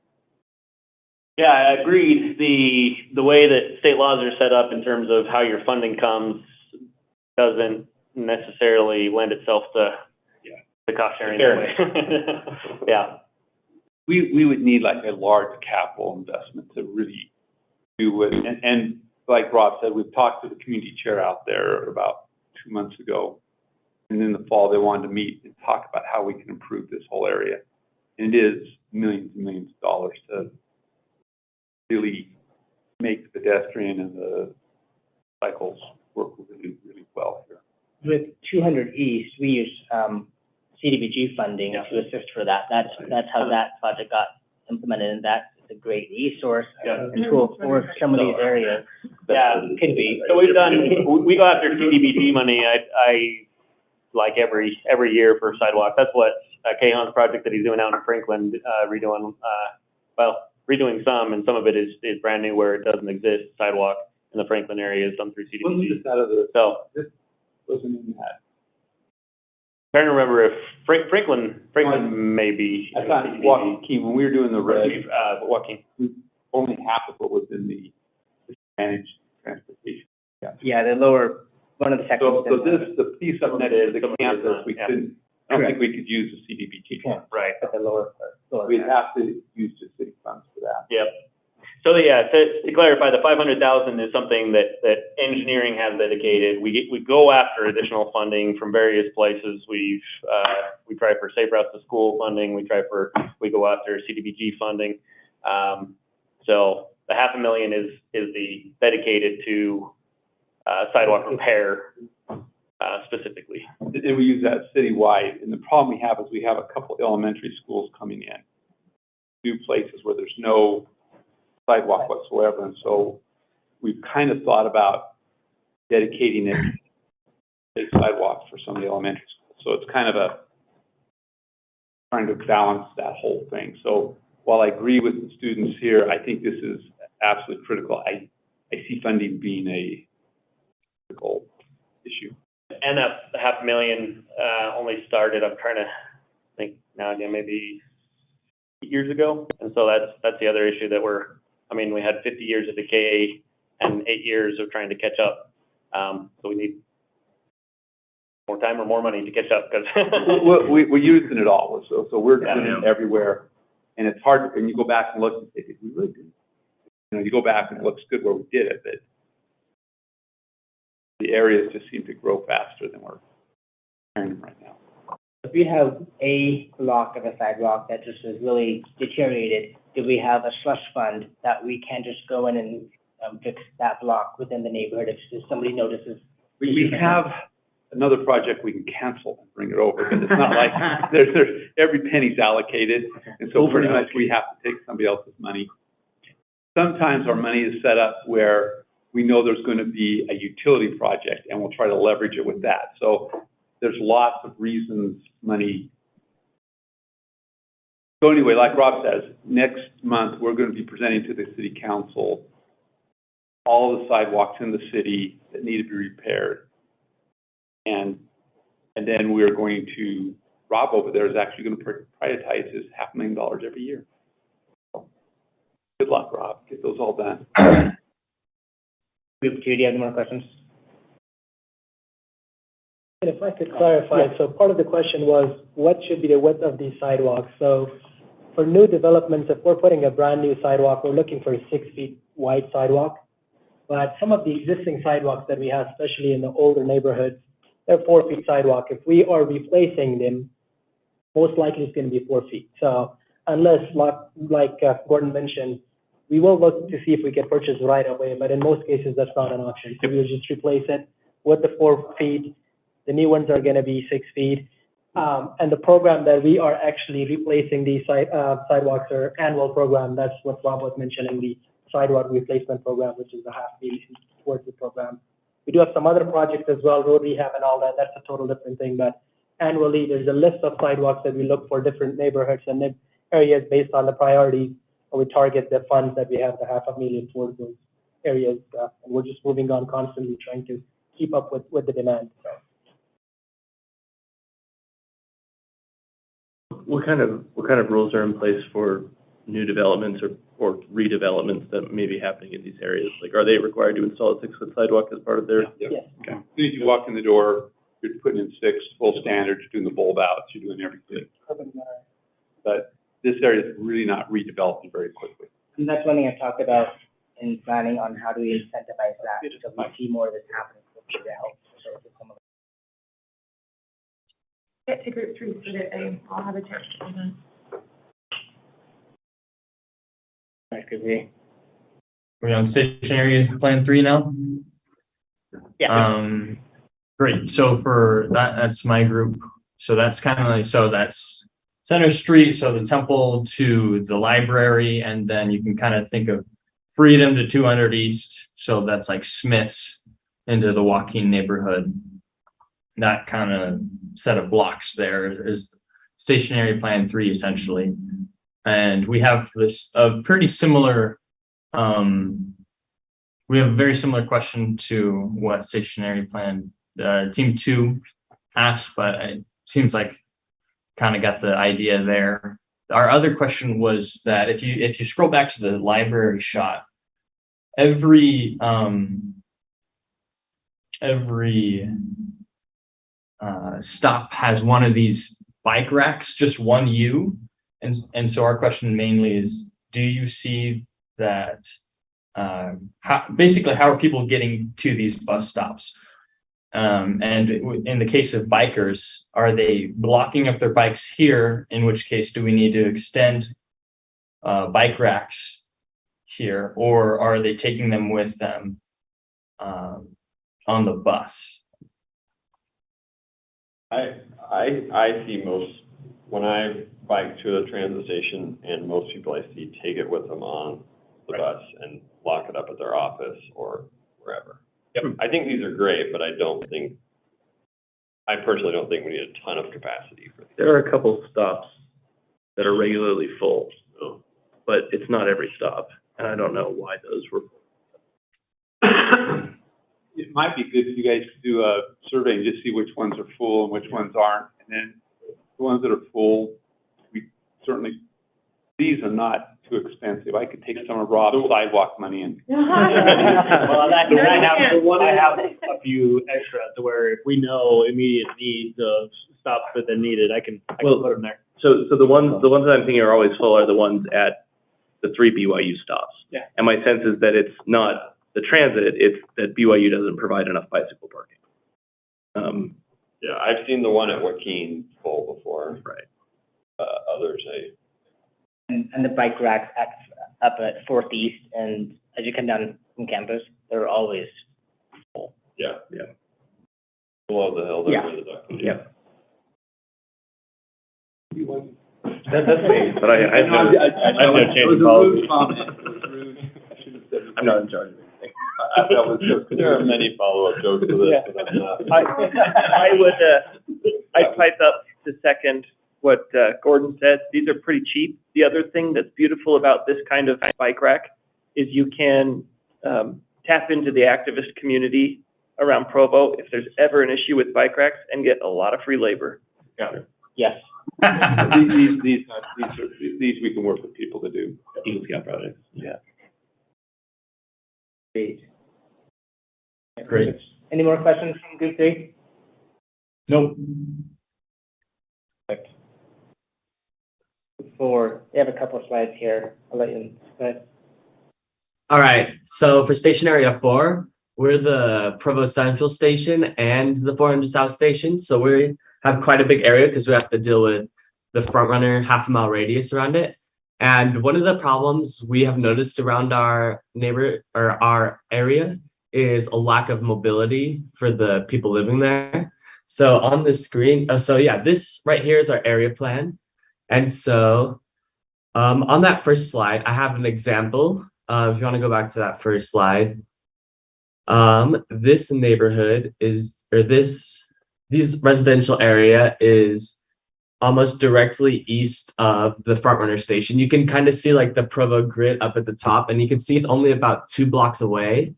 D: Yeah, I agreed. The way that state laws are set up in terms of how your funding comes doesn't necessarily lend itself to the cost sharing that way. Yeah.
B: We would need like a large capital investment to really do it. And like Rob said, we've talked to the community chair out there about 2 months ago. And in the fall, they wanted to meet and talk about how we can improve this whole area. And it is millions and millions of dollars to really make the pedestrian and the cycles work really, really well here.
E: With 200 East, we use CDBG funding to assist for that. That's how that project got implemented, and that's a great resource and tool for some of these areas.
D: Yeah,
E: Could be.
D: So we go after CDBG money. I like every year for sidewalks. That's what Kahan's project that he's doing out in Franklin, redoing some, and some of it is brand new where it doesn't exist. Sidewalk in the Franklin area is done through CDBG.
B: Wasn't this out of the,
D: So
B: this wasn't in that
D: Trying to remember if Franklin maybe.
B: I thought Joaquin, when we were doing the red,
D: Joaquin.
B: only half of it was in the managed transportation.
E: Yeah, the lower, one of the sections.
B: So this, the piece up next to the campus, we
D: yeah.
B: couldn't, I don't think we could use the CDBG funds.
D: Right.
E: At the lower part.
B: We'd have to use the city funds for that.
D: Yep. So yeah, to clarify, the 500,000 is something that engineering has dedicated. We go after additional funding from various places. We try for safe routes to school funding. We go after CDBG funding. So the $500,000 is the dedicated to sidewalk repair specifically.
B: And we use that citywide. And the problem we have is we have a couple elementary schools coming in, new places where there's no sidewalk whatsoever. And so we've kind of thought about dedicating it to sidewalks for some of the elementary schools. So it's kind of trying to balance that whole thing. So while I agree with the students here, I think this is absolutely critical. I see funding being a critical issue.
D: And that $500,000 only started, I'm trying to think now again, maybe 8 years ago. And so that's the other issue that we had 50 years of decay and 8 years of trying to catch up. So we need more time or more money to catch up because
B: we're using it all. So we're doing it everywhere. And it's hard, and you go back and look and say, did we really do it? You go back and it looks good where we did it, but the areas just seem to grow faster than we're carrying them right now.
E: If we have a block of a sidewalk that just is really deteriorated, do we have a slush fund that we can just go in and fix that block within the neighborhood if somebody notices?
B: We have another project we can cancel and bring it over, but it's not like there's every penny's allocated, and so pretty much we have to take somebody else's money. Sometimes our money is set up where we know there's going to be a utility project, and we'll try to leverage it with that. So there's lots of reasons money. So anyway, like Rob says, next month we're going to be presenting to the city council all the sidewalks in the city that need to be repaired. And then we're going to, Rob over there is actually going to prioritize his $500,000 every year. So, good luck, Rob. Get those all done.
E: Do you have any more questions?
M: And if I could clarify, so part of the question was, what should be the width of these sidewalks? So for new developments, if we're putting a brand new sidewalk, we're looking for a 6 feet wide sidewalk. But some of the existing sidewalks that we have, especially in the older neighborhoods, they're 4 feet sidewalk. If we are replacing them, most likely it's going to be 4 feet. So unless, like Gordon mentioned, we will look to see if we can purchase right away, but in most cases, that's not an option. So we'll just replace it with the 4 feet. The new ones are going to be 6 feet. And the program that we are actually replacing these sidewalks are annual program. That's what Rob was mentioning, the sidewalk replacement program, which is the $500,000 towards the program. We do have some other projects as well, road rehab and all that. That's a total different thing. But annually, there's a list of sidewalks that we look for different neighborhoods and areas based on the priorities. And we target the funds that we have, the $500,000 towards those areas. And we're just moving on constantly, trying to keep up with the demand. So.
C: What kind of rules are in place for new developments or redevelopments that may be happening in these areas? Like, are they required to install a 6-foot sidewalk as part of their?
B: Yes. Okay. As soon as you walk in the door, you're putting in 6 full standards, you're doing the bulb outs, you're doing everything. But this area is really not redeveloping very quickly.
E: And that's one thing I've talked about in planning on how do we incentivize that, because we see more of this happening. So we should help.
G: Get to group 3 so that I'll have a chance to do that.
E: That could be.
J: We're on stationary plan 3 now?
E: Yeah.
J: Great. So for that's my group. So that's kind of like, so that's Center Street, so the temple to the library, and then you can kind of think of Freedom to 200 East. So that's like Smith's into the Joaquin neighborhood. That kind of set of blocks there is stationary plan 3 essentially. And we have this pretty similar, we have a very similar question to what stationary plan team 2 asked, but seems like kind of got the idea there. Our other question was that if you scroll back to the library shot, every stop has one of these bike racks, just one U. And so our question mainly is, do you see that, how are people getting to these bus stops? And in the case of bikers, are they blocking up their bikes here? In which case, do we need to extend bike racks here, or are they taking them with them on the bus?
A: I see when I bike to the transit station, and most people I see take it with them on the bus and lock it up at their office or wherever. Yep. I think these are great, but I personally don't think we need a ton of capacity for these.
C: There are a couple stops that are regularly full, but it's not every stop, and I don't know why those were full.
B: It might be good if you guys could do a survey and just see which ones are full and which ones aren't. And then the ones that are full, these are not too expensive. I could take some of Rob's sidewalk money and.
D: Well, I have a few extra to where if we know immediate needs of stops that are needed, I can put them there.
C: So the ones that I'm thinking are always full are the ones at the 3 BYU stops.
D: Yeah.
C: And my sense is that it's not the transit, it's that BYU doesn't provide enough bicycle parking.
A: Yeah, I've seen the one at Joaquin full before.
C: Right.
A: Others,
E: And the bike racks up at 4th East, and as you come down from campus, they're always full.
A: Yeah. Below the hill,
E: Yeah.
A: where the duck is.
C: Yeah. That's me, but I have no change in policy. I'm not in charge of anything.
A: There are many follow-up jokes to this, but I'm not.
N: I'd pipe up to second what Gordon said. These are pretty cheap. The other thing that's beautiful about this kind of bike rack is you can tap into the activist community around Provo if there's ever an issue with bike racks and get a lot of free labor.
C: Got it.
E: Yes.
B: These we can work with people to do.
C: Eagle Scout projects.
N: Yeah.
J: Great.
E: Any more questions from Group 3?
J: Nope.
E: Perfect. Group 4, they have a couple of slides here. I'll let you go ahead.
O: All right, so for station area 4, we're the Provo Central Station and the 400 South Station. So we have quite a big area because we have to deal with the front runner half-a-mile radius around it. And one of the problems we have noticed around our area is a lack of mobility for the people living there. So on the screen, this right here is our area plan. And so on that first slide, I have an example. If you want to go back to that first slide, this neighborhood this residential area is almost directly east of the front runner station. You can kind of see like the Provo grid up at the top, and you can see it's only about 2 blocks away.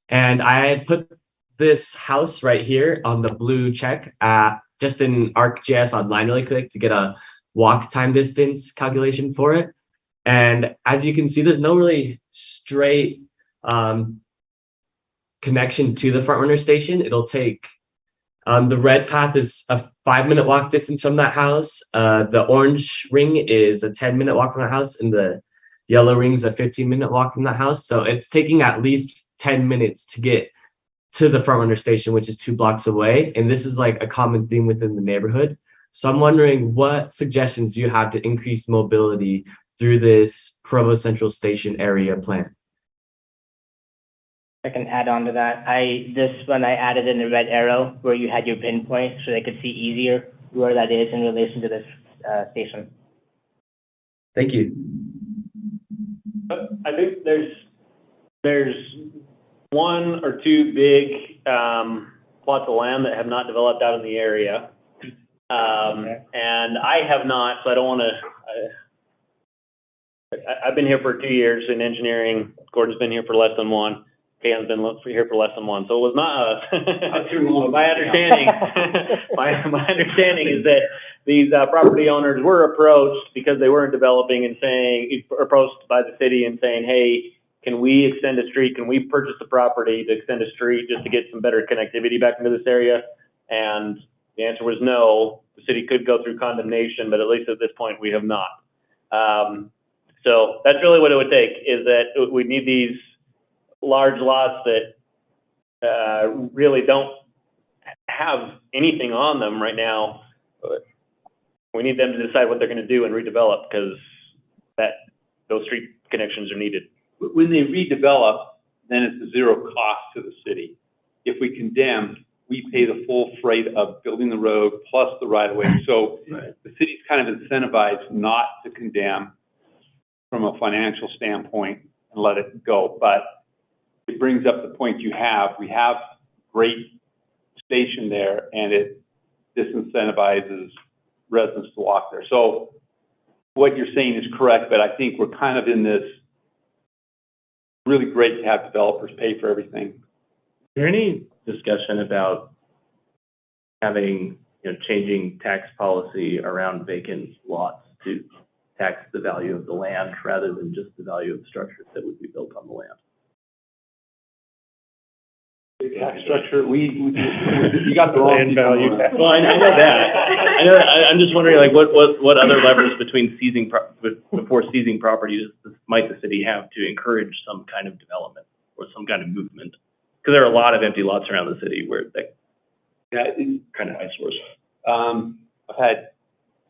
O: And I put this house right here on the blue check just in ArcGIS online really quick to get a walk time distance calculation for it. And as you can see, there's no really straight connection to the front runner station. It'll take the red path is a 5-minute walk distance from that house. The orange ring is a 10-minute walk from that house, and the yellow ring is a 15-minute walk from that house. So it's taking at least 10 minutes to get to the front runner station, which is 2 blocks away. And this is like a common theme within the neighborhood. So I'm wondering, what suggestions do you have to increase mobility through this Provo Central Station area plan?
E: I can add on to that. This one I added in the red arrow where you had your pinpoint so they could see easier where that is in relation to this station.
O: Thank you.
D: I think there's 1 or 2 big plots of land that have not developed out in the area. And I have not, so I don't want to, I've been here for 2 years in engineering. Gordon's been here for less than 1. Dan's been here for less than one, so it was not
B: Not too long.
D: my understanding, my understanding is that these property owners were approached because they weren't developing and saying, approached by the city and saying, hey, can we extend a street? Can we purchase the property to extend a street just to get some better connectivity back into this area? And the answer was no. The city could go through condemnation, but at least at this point we have not. So that's really what it would take, is that we need these large lots that really don't have anything on them right now. We need them to decide what they're going to do and redevelop, because those street connections are needed.
B: When they redevelop, then it's a zero cost to the city. If we condemn, we pay the full freight of building the road plus the right of way. So the city's kind of incentivized not to condemn from a financial standpoint and let it go. But it brings up the point we have great station there, and it disincentivizes residents to walk there. So what you're saying is correct, but I think we're kind of in this really great to have developers pay for everything.
C: Is there any discussion about having, changing tax policy around vacant lots to tax the value of the land rather than just the value of the structures that would be built on the land?
B: Tax structure, you got the wrong
C: Land value.
B: people.
C: Well, I know that. I'm just wondering, like, what other levers before seizing properties might the city have to encourage some kind of development or some kind of movement? Because there are a lot of empty lots around the city where they kind of eyesores.
B: I've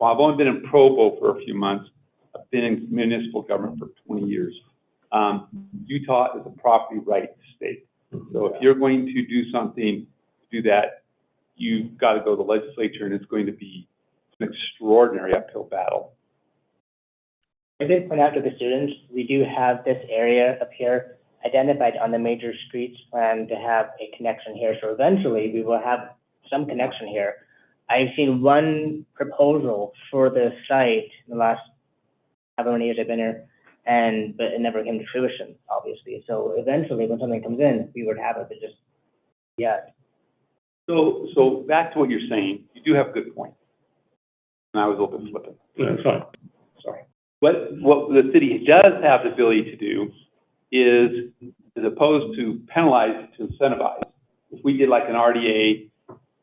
B: only been in Provo for a few months. I've been in municipal government for 20 years. Utah is a property rights state. So if you're going to do something, do that, you've got to go to the legislature, and it's going to be an extraordinary uphill battle.
E: I did point out to the students, we do have this area up here identified on the major streets plan to have a connection here. So eventually we will have some connection here. I've seen one proposal for the site in the last however many years I've been here, but it never came to fruition, obviously. So eventually when something comes in, we would have it, but just, yeah.
B: So back to what you're saying, you do have a good point. And I was a little bit flippant.
C: No, that's fine.
B: Sorry. What the city does have the ability to do is, as opposed to penalize, to incentivize. If we did like an RDA,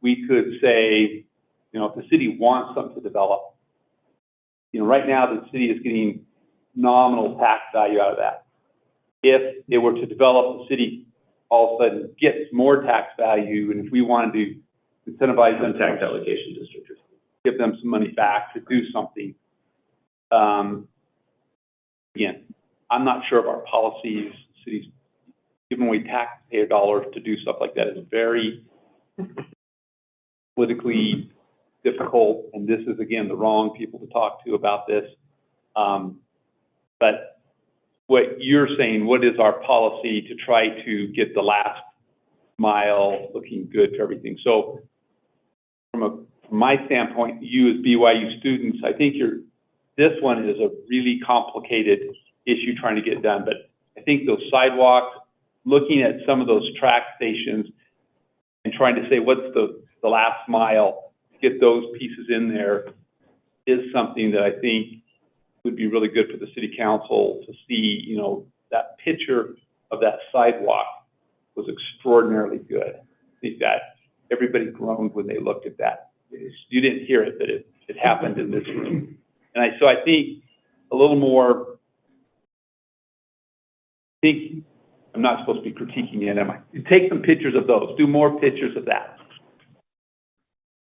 B: we could say, if the city wants something to develop, right now the city is getting nominal tax value out of that. If it were to develop, the city all of a sudden gets more tax value, and if we wanted to incentivize them,
C: Tax allocation district,
B: give them some money back to do something. Again, I'm not sure of our policies. Cities giving away taxpayer dollars to do stuff like that is very politically difficult, and this is, again, the wrong people to talk to about this. But what you're saying, what is our policy to try to get the last mile looking good for everything? So from my standpoint, you as BYU students, I think this one is a really complicated issue trying to get done. But I think those sidewalks, looking at some of those track stations and trying to say what's the last mile, get those pieces in there, is something that I think would be really good for the city council to see. That picture of that sidewalk was extraordinarily good. I think that everybody groaned when they looked at that. You didn't hear it, but it happened in this room. And so I think a little more, I'm not supposed to be critiquing it, am I? Take some pictures of those. Do more pictures of that.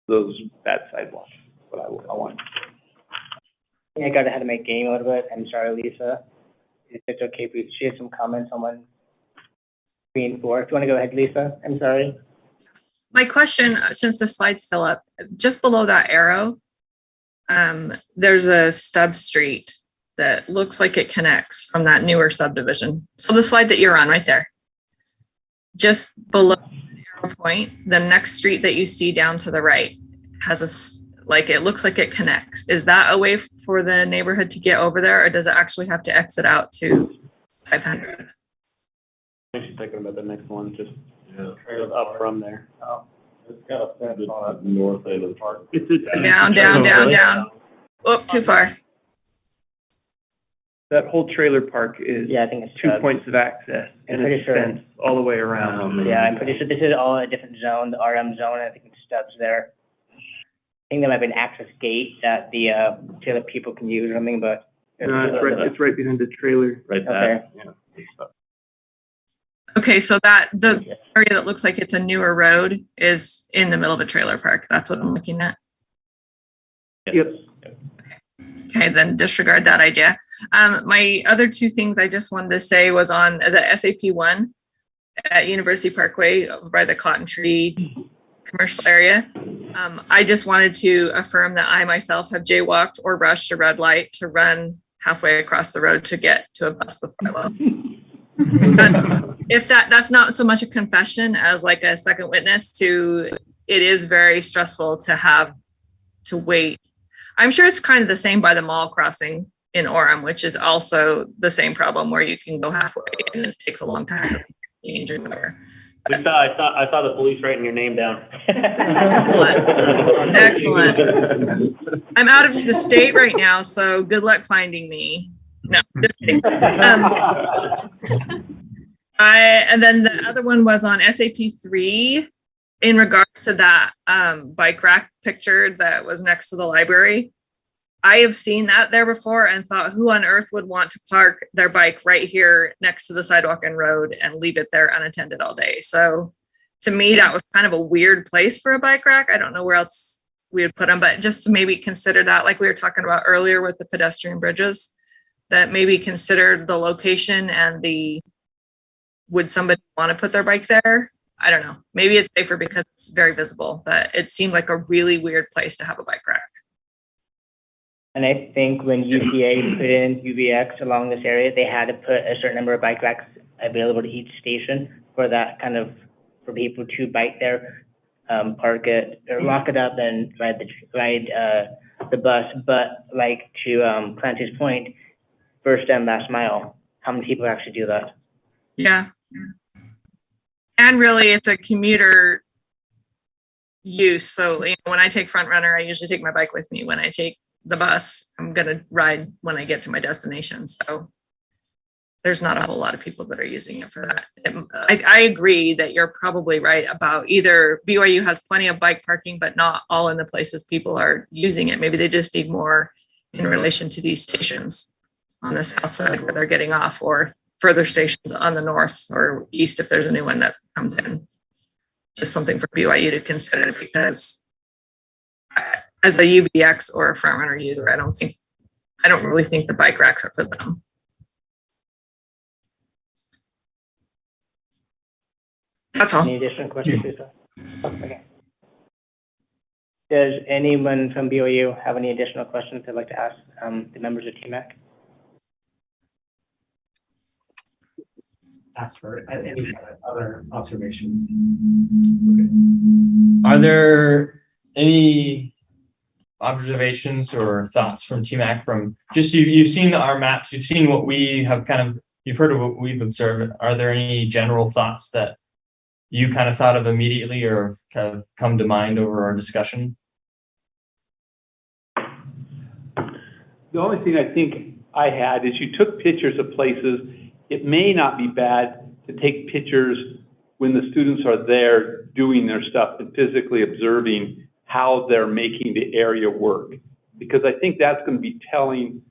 B: That sidewalk. What I want.
E: I got ahead of my game a little bit. I'm sorry, Lisa. If it's okay, please share some comments on 3 and 4. If you want to go ahead, Lisa, I'm sorry.
H: My question, since the slide's still up, just below that arrow, there's a stub street that looks like it connects from that newer subdivision. So the slide that you're on right there, just below the arrow point, the next street that you see down to the right has it looks like it connects. Is that a way for the neighborhood to get over there, or does it actually have to exit out to 500?
D: She's thinking about the next one, just up from there.
A: It's got a fence on it, north end of the park.
H: Down. Oh, too far.
N: That whole trailer park is
E: Yeah, I think it's
N: 2
E: Chubb's.
N: points of access, and
E: I'm pretty
N: it's
E: sure.
N: fenced all the way around.
E: Yeah, I'm pretty sure this is all a different zone, the RM zone. I think it's Stubbs there. I think there might be an access gate that the trailer people can use or something, but.
N: No, it's right behind the trailer.
D: Right
E: there.
H: Okay, so the area that looks like it's a newer road is in the middle of a trailer park. That's what I'm looking at.
N: Yep.
H: Okay, then disregard that idea. My other two things I just wanted to say was on the SAP 1 at University Parkway over by the Cotton Tree commercial area. I just wanted to affirm that I myself have jaywalked or rushed a red light to run halfway across the road to get to a bus before I left. That's not so much a confession as like a second witness to, it is very stressful to have to wait. I'm sure it's kind of the same by the mall crossing in Orem, which is also the same problem where you can go halfway and it takes a long time to change or whatever.
D: I saw the police writing your name down.
H: Excellent. I'm out of the state right now, so good luck finding me. No, just kidding. And then the other one was on SAP 3 in regards to that bike rack picture that was next to the library. I have seen that there before and thought, who on earth would want to park their bike right here next to the sidewalk and road and leave it there unattended all day? So to me, that was kind of a weird place for a bike rack. I don't know where else we would put them, but just to maybe consider that, like we were talking about earlier with the pedestrian bridges, that maybe consider the location and would somebody want to put their bike there? I don't know. Maybe it's safer because it's very visible, but it seemed like a really weird place to have a bike rack.
E: And I think when UVA put in UVX along this area, they had to put a certain number of bike racks available to each station for that kind of, for people to bike there, park it or lock it up and ride the bus. But like to Clancy's point, first and last mile, how many people actually do that?
H: Yeah. And really it's a commuter use. So when I take Front Runner, I usually take my bike with me. When I take the bus, I'm going to ride when I get to my destination. So there's not a whole lot of people that are using it for that. I agree that you're probably right about either BYU has plenty of bike parking, but not all in the places people are using it. Maybe they just need more in relation to these stations on the south side where they're getting off, or further stations on the north or east if there's a new one that comes in. Just something for BYU to consider, because as a UBX or a Front Runner user, I don't really think the bike racks are for them. That's all.
E: Any additional questions, Lisa? Okay. Does anyone from BYU have any additional questions they'd like to ask the members of TMAC?
J: Ask for any other observations. Are there any observations or thoughts from TMAC from just you've seen our maps, you've seen what we have you've heard of what we've observed. Are there any general thoughts that you kind of thought of immediately or kind of come to mind over our discussion?
B: The only thing I think I had is you took pictures of places. It may not be bad to take pictures when the students are there doing their stuff and physically observing how they're making the area work. Because I think that's going to be telling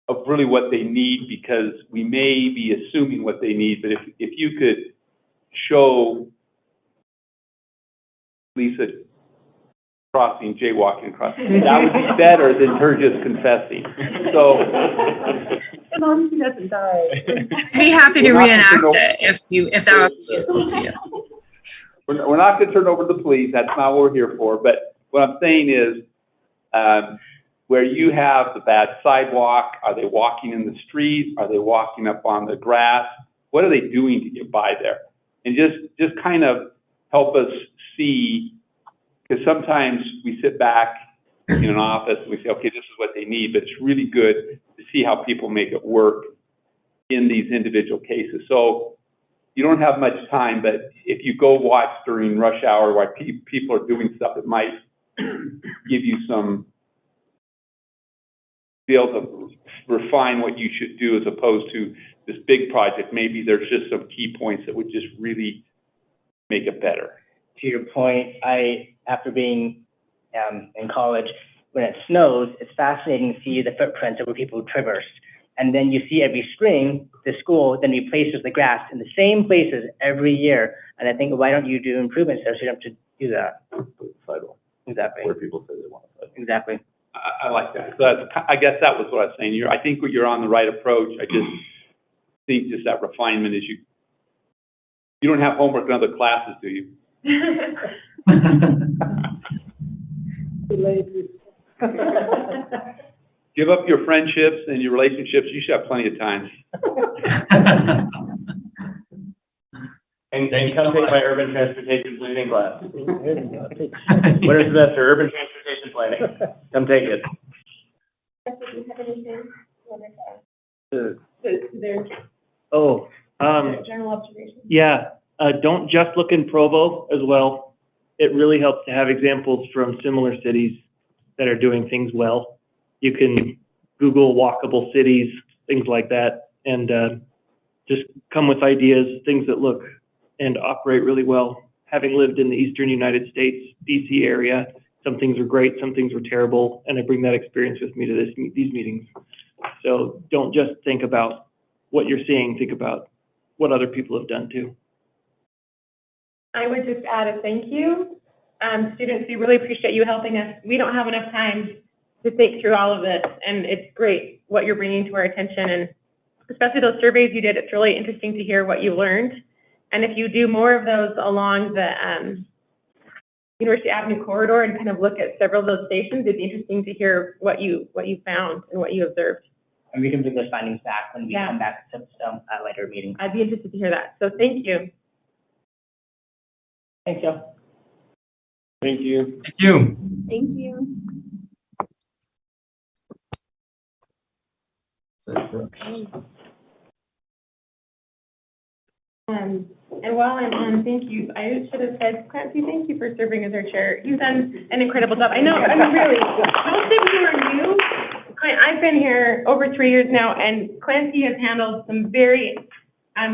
B: of really what they need, because we may be assuming what they need. But if you could show Lisa crossing, jaywalking across, that would be better than her just confessing. So,
G: As long as he doesn't die.
H: I'd be happy to reenact it if that would be useful to you.
B: We're not going to turn over to the police. That's not what we're here for. But what I'm saying is, where you have the bad sidewalk, are they walking in the street? Are they walking up on the grass? What are they doing to get by there? And just kind of help us see, because sometimes we sit back in an office and we say, okay, this is what they need, but it's really good to see how people make it work in these individual cases. So you don't have much time, but if you go watch during rush hour while people are doing stuff, it might give you some, be able to refine what you should do as opposed to this big project. Maybe there's just some key points that would just really make it better.
E: To your point, after being in college, when it snows, it's fascinating to see the footprints of where people traversed. And then you see every spring, the school then replaces the grass in the same places every year. And I think, why don't you do improvements there so you don't have to do that?
B: Sidewalk.
E: Exactly.
B: Where people say they want a sidewalk.
E: Exactly.
B: I like that. So I guess that was what I was saying. I think you're on the right approach. I just think just that refinement is you don't have homework in other classes, do you? Give up your friendships and your relationships. You should have plenty of time.
C: And come take my urban transportation planning class. Winter semester, urban transportation planning. Come take it.
G: Do you have anything you wanted to add?
C: Oh,
G: General observation.
C: yeah, don't just look in Provo as well. It really helps to have examples from similar cities that are doing things well. You can Google walkable cities, things like that, and just come with ideas, things that look and operate really well. Having lived in the eastern United States, DC area, some things were great, some things were terrible, and I bring that experience with me to these meetings. So don't just think about what you're seeing, think about what other people have done too.
G: I would just add a thank you. Students, we really appreciate you helping us. We don't have enough time to think through all of this, and it's great what you're bringing to our attention, and especially those surveys you did. It's really interesting to hear what you learned. And if you do more of those along the University Avenue corridor and kind of look at several of those stations, it'd be interesting to hear what you found and what you observed.
E: And we can bring those findings back when we come back to some later meeting.
G: I'd be interested to hear that. So thank you.
E: Thank you.
C: Thank you.
J: Thank you.
L: Thank you.
G: And while I'm on, thank you. I should have said, Clancy, thank you for serving as our chair. You've done an incredible job. I know, I mean, really, most of you are new. I've been here over 3 years now, and Clancy has handled some very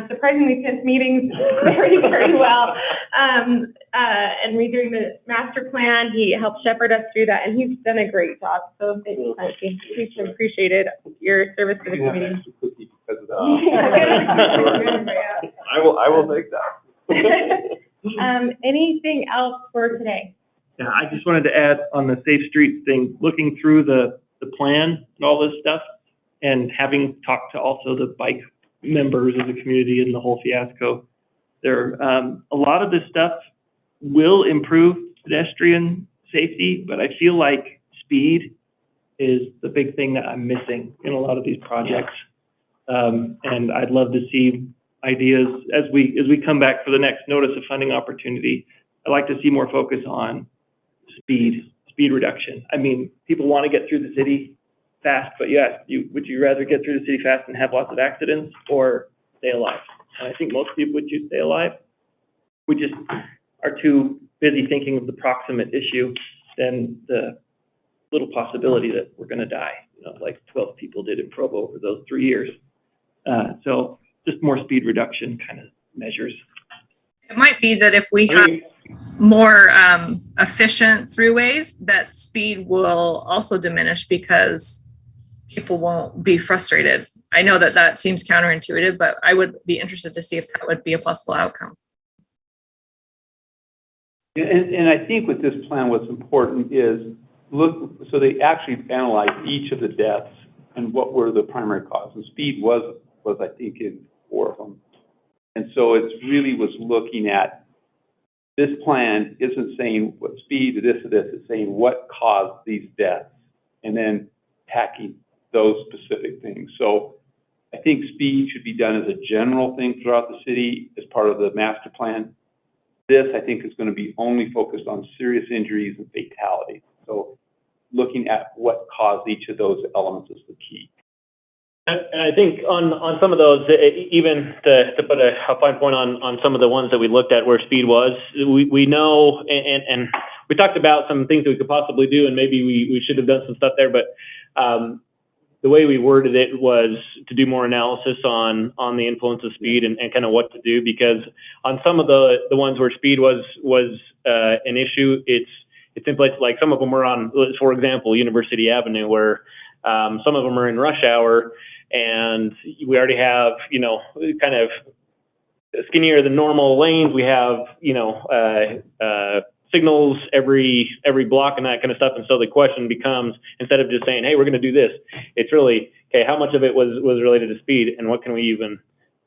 G: surprisingly tense meetings very, very well. And redoing the master plan, he helped shepherd us through that, and he's done a great job. So thank you, Clancy. We appreciated your service to the community.
B: I will take that.
G: Anything else for today?
C: Yeah, I just wanted to add on the Safe Streets thing, looking through the plan and all this stuff, and having talked to also the bike members of the community and the whole fiasco, there a lot of this stuff will improve pedestrian safety, but I feel like speed is the big thing that I'm missing in a lot of these projects. And I'd love to see ideas as we come back for the next notice of funding opportunity. I'd like to see more focus on speed reduction. I mean, people want to get through the city fast, but yes, would you rather get through the city fast and have lots of accidents or stay alive? And I think most people would choose stay alive. We just are too busy thinking of the proximate issue than the little possibility that we're going to die, like 12 people did in Provo over those 3 years. So just more speed reduction kind of measures.
H: It might be that if we have more efficient throughways, that speed will also diminish because people won't be frustrated. I know that seems counterintuitive, but I would be interested to see if that would be a possible outcome.
B: And I think with this plan, what's important is so they actually analyzed each of the deaths and what were the primary causes. And speed was I think in 4 of them. And so it really was looking at this plan isn't saying what speed to this, it's saying what caused these deaths and then attacking those specific things. So I think speed should be done as a general thing throughout the city as part of the master plan. This, I think, is going to be only focused on serious injuries and fatalities. So looking at what caused each of those elements is the key.
D: And I think on some of those, even to put a fine point on some of the ones that we looked at where speed was, we know, and we talked about some things that we could possibly do, and maybe we should have done some stuff there, but the way we worded it was to do more analysis on the influence of speed and kind of what to do, because on some of the ones where speed was an issue, it's in places like some of them are on, for example, University Avenue, where some of them are in rush hour, and we already have, kind of skinnier than normal lanes. We have, signals every block and that kind of stuff. And so the question becomes, instead of just saying, hey, we're going to do this, it's really, okay, how much of it was related to speed, and what can we even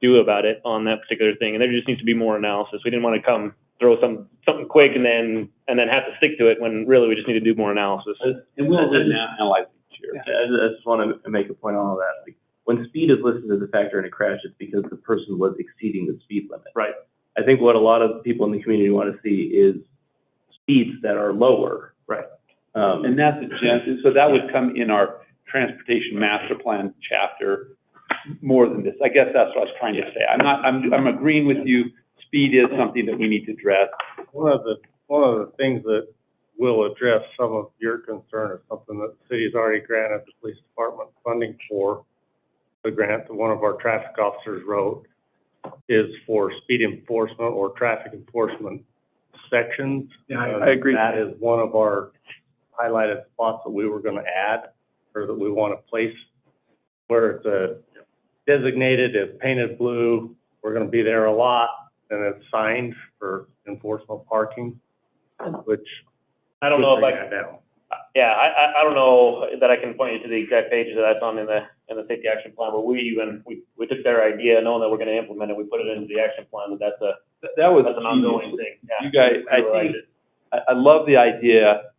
D: do about it on that particular thing? And there just needs to be more analysis. We didn't want to come throw something quick and then have to stick to it, when really we just need to do more analysis.
B: And we'll analyze each year.
C: I just want to make a point on all that. Like, when speed is listed as a factor in a crash, it's because the person was exceeding the speed limit.
D: Right.
C: I think what a lot of people in the community want to see is speeds that are lower.
D: Right.
B: And that's so that would come in our transportation master plan chapter more than this. I guess that's what I was trying to say. I'm agreeing with you. Speed is something that we need to address.
P: One of the things that will address some of your concern is something that the city's already granted the police department funding for. The grant that one of our traffic officers wrote is for speed enforcement or traffic enforcement sections.
N: Yeah, I agree.
P: That is one of our highlighted spots that we were going to add, or that we want to place, where it's designated as painted blue. We're going to be there a lot, and it's signed for enforcement parking, which
D: I don't know if I don't know that I can point you to the exact page that that's on in the safety action plan, but we took their idea, knowing that we're going to implement it, we put it into the action plan. That's an ongoing thing. Yeah.
B: You guys, I love the idea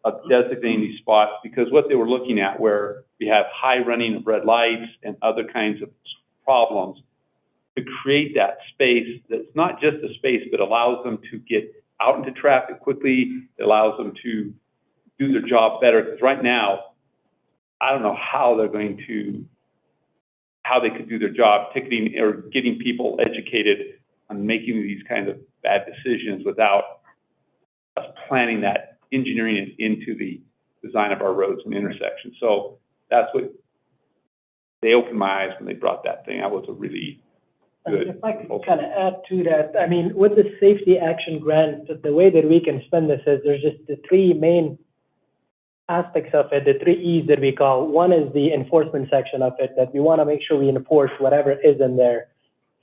B: of designating these spots, because what they were looking at, where we have high running of red lights and other kinds of problems, to create that space that's not just a space, but allows them to get out into traffic quickly. It allows them to do their job better, because right now, I don't know how they could do their job ticketing or getting people educated on making these kinds of bad decisions without us planning that, engineering it into the design of our roads and intersections. So that's what, they opened my eyes when they brought that thing. That was a really good.
M: If I could kind of add to that, I mean, with the safety action grant, the way that we can spend this is there's just the three main aspects of it, the 3 E's that we call. One is the enforcement section of it, that we want to make sure we enforce whatever is in there.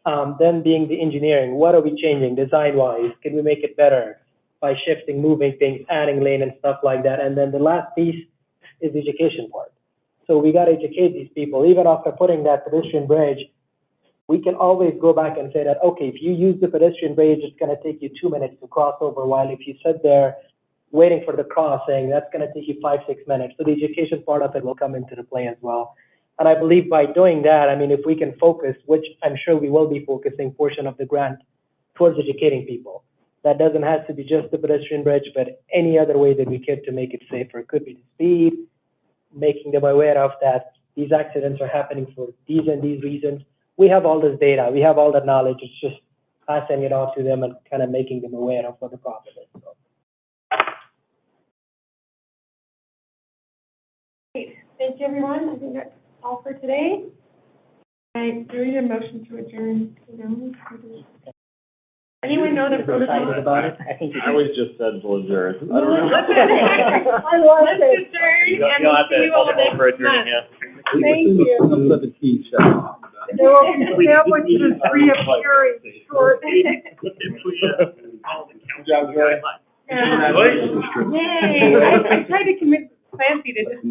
M: Then being the engineering, what are we changing design-wise? Can we make it better by shifting, moving things, adding lane and stuff like that? And then the last piece is the education part. So we got to educate these people. Even after putting that pedestrian bridge, we can always go back and say that, okay, if you use the pedestrian bridge, it's going to take you 2 minutes to cross over, while if you sit there waiting for the crossing, that's going to take you 5-6 minutes. So the education part of it will come into the play as well. And I believe by doing that, I mean, if we can focus, which I'm sure we will be focusing portion of the grant towards educating people. That doesn't have to be just the pedestrian bridge, but any other way that we could to make it safer. It could be the speed, making them aware of that these accidents are happening for these and these reasons. We have all this data, we have all that knowledge. It's just passing it on to them and kind of making them aware of what the problem is. So.
G: Great. Thank you, everyone. I think that's all for today. I do need a motion to adjourn. Anyone know the protocol?
M: About it? I think
C: I always just said we'll adjourn. I don't know.
G: I love it.
D: You don't have to hold it for adjourning, yeah.
G: Thank you. There will be sandwiches reappearing shortly.
B: Good job, Gary.
G: Yay! I tried to convince Clancy to just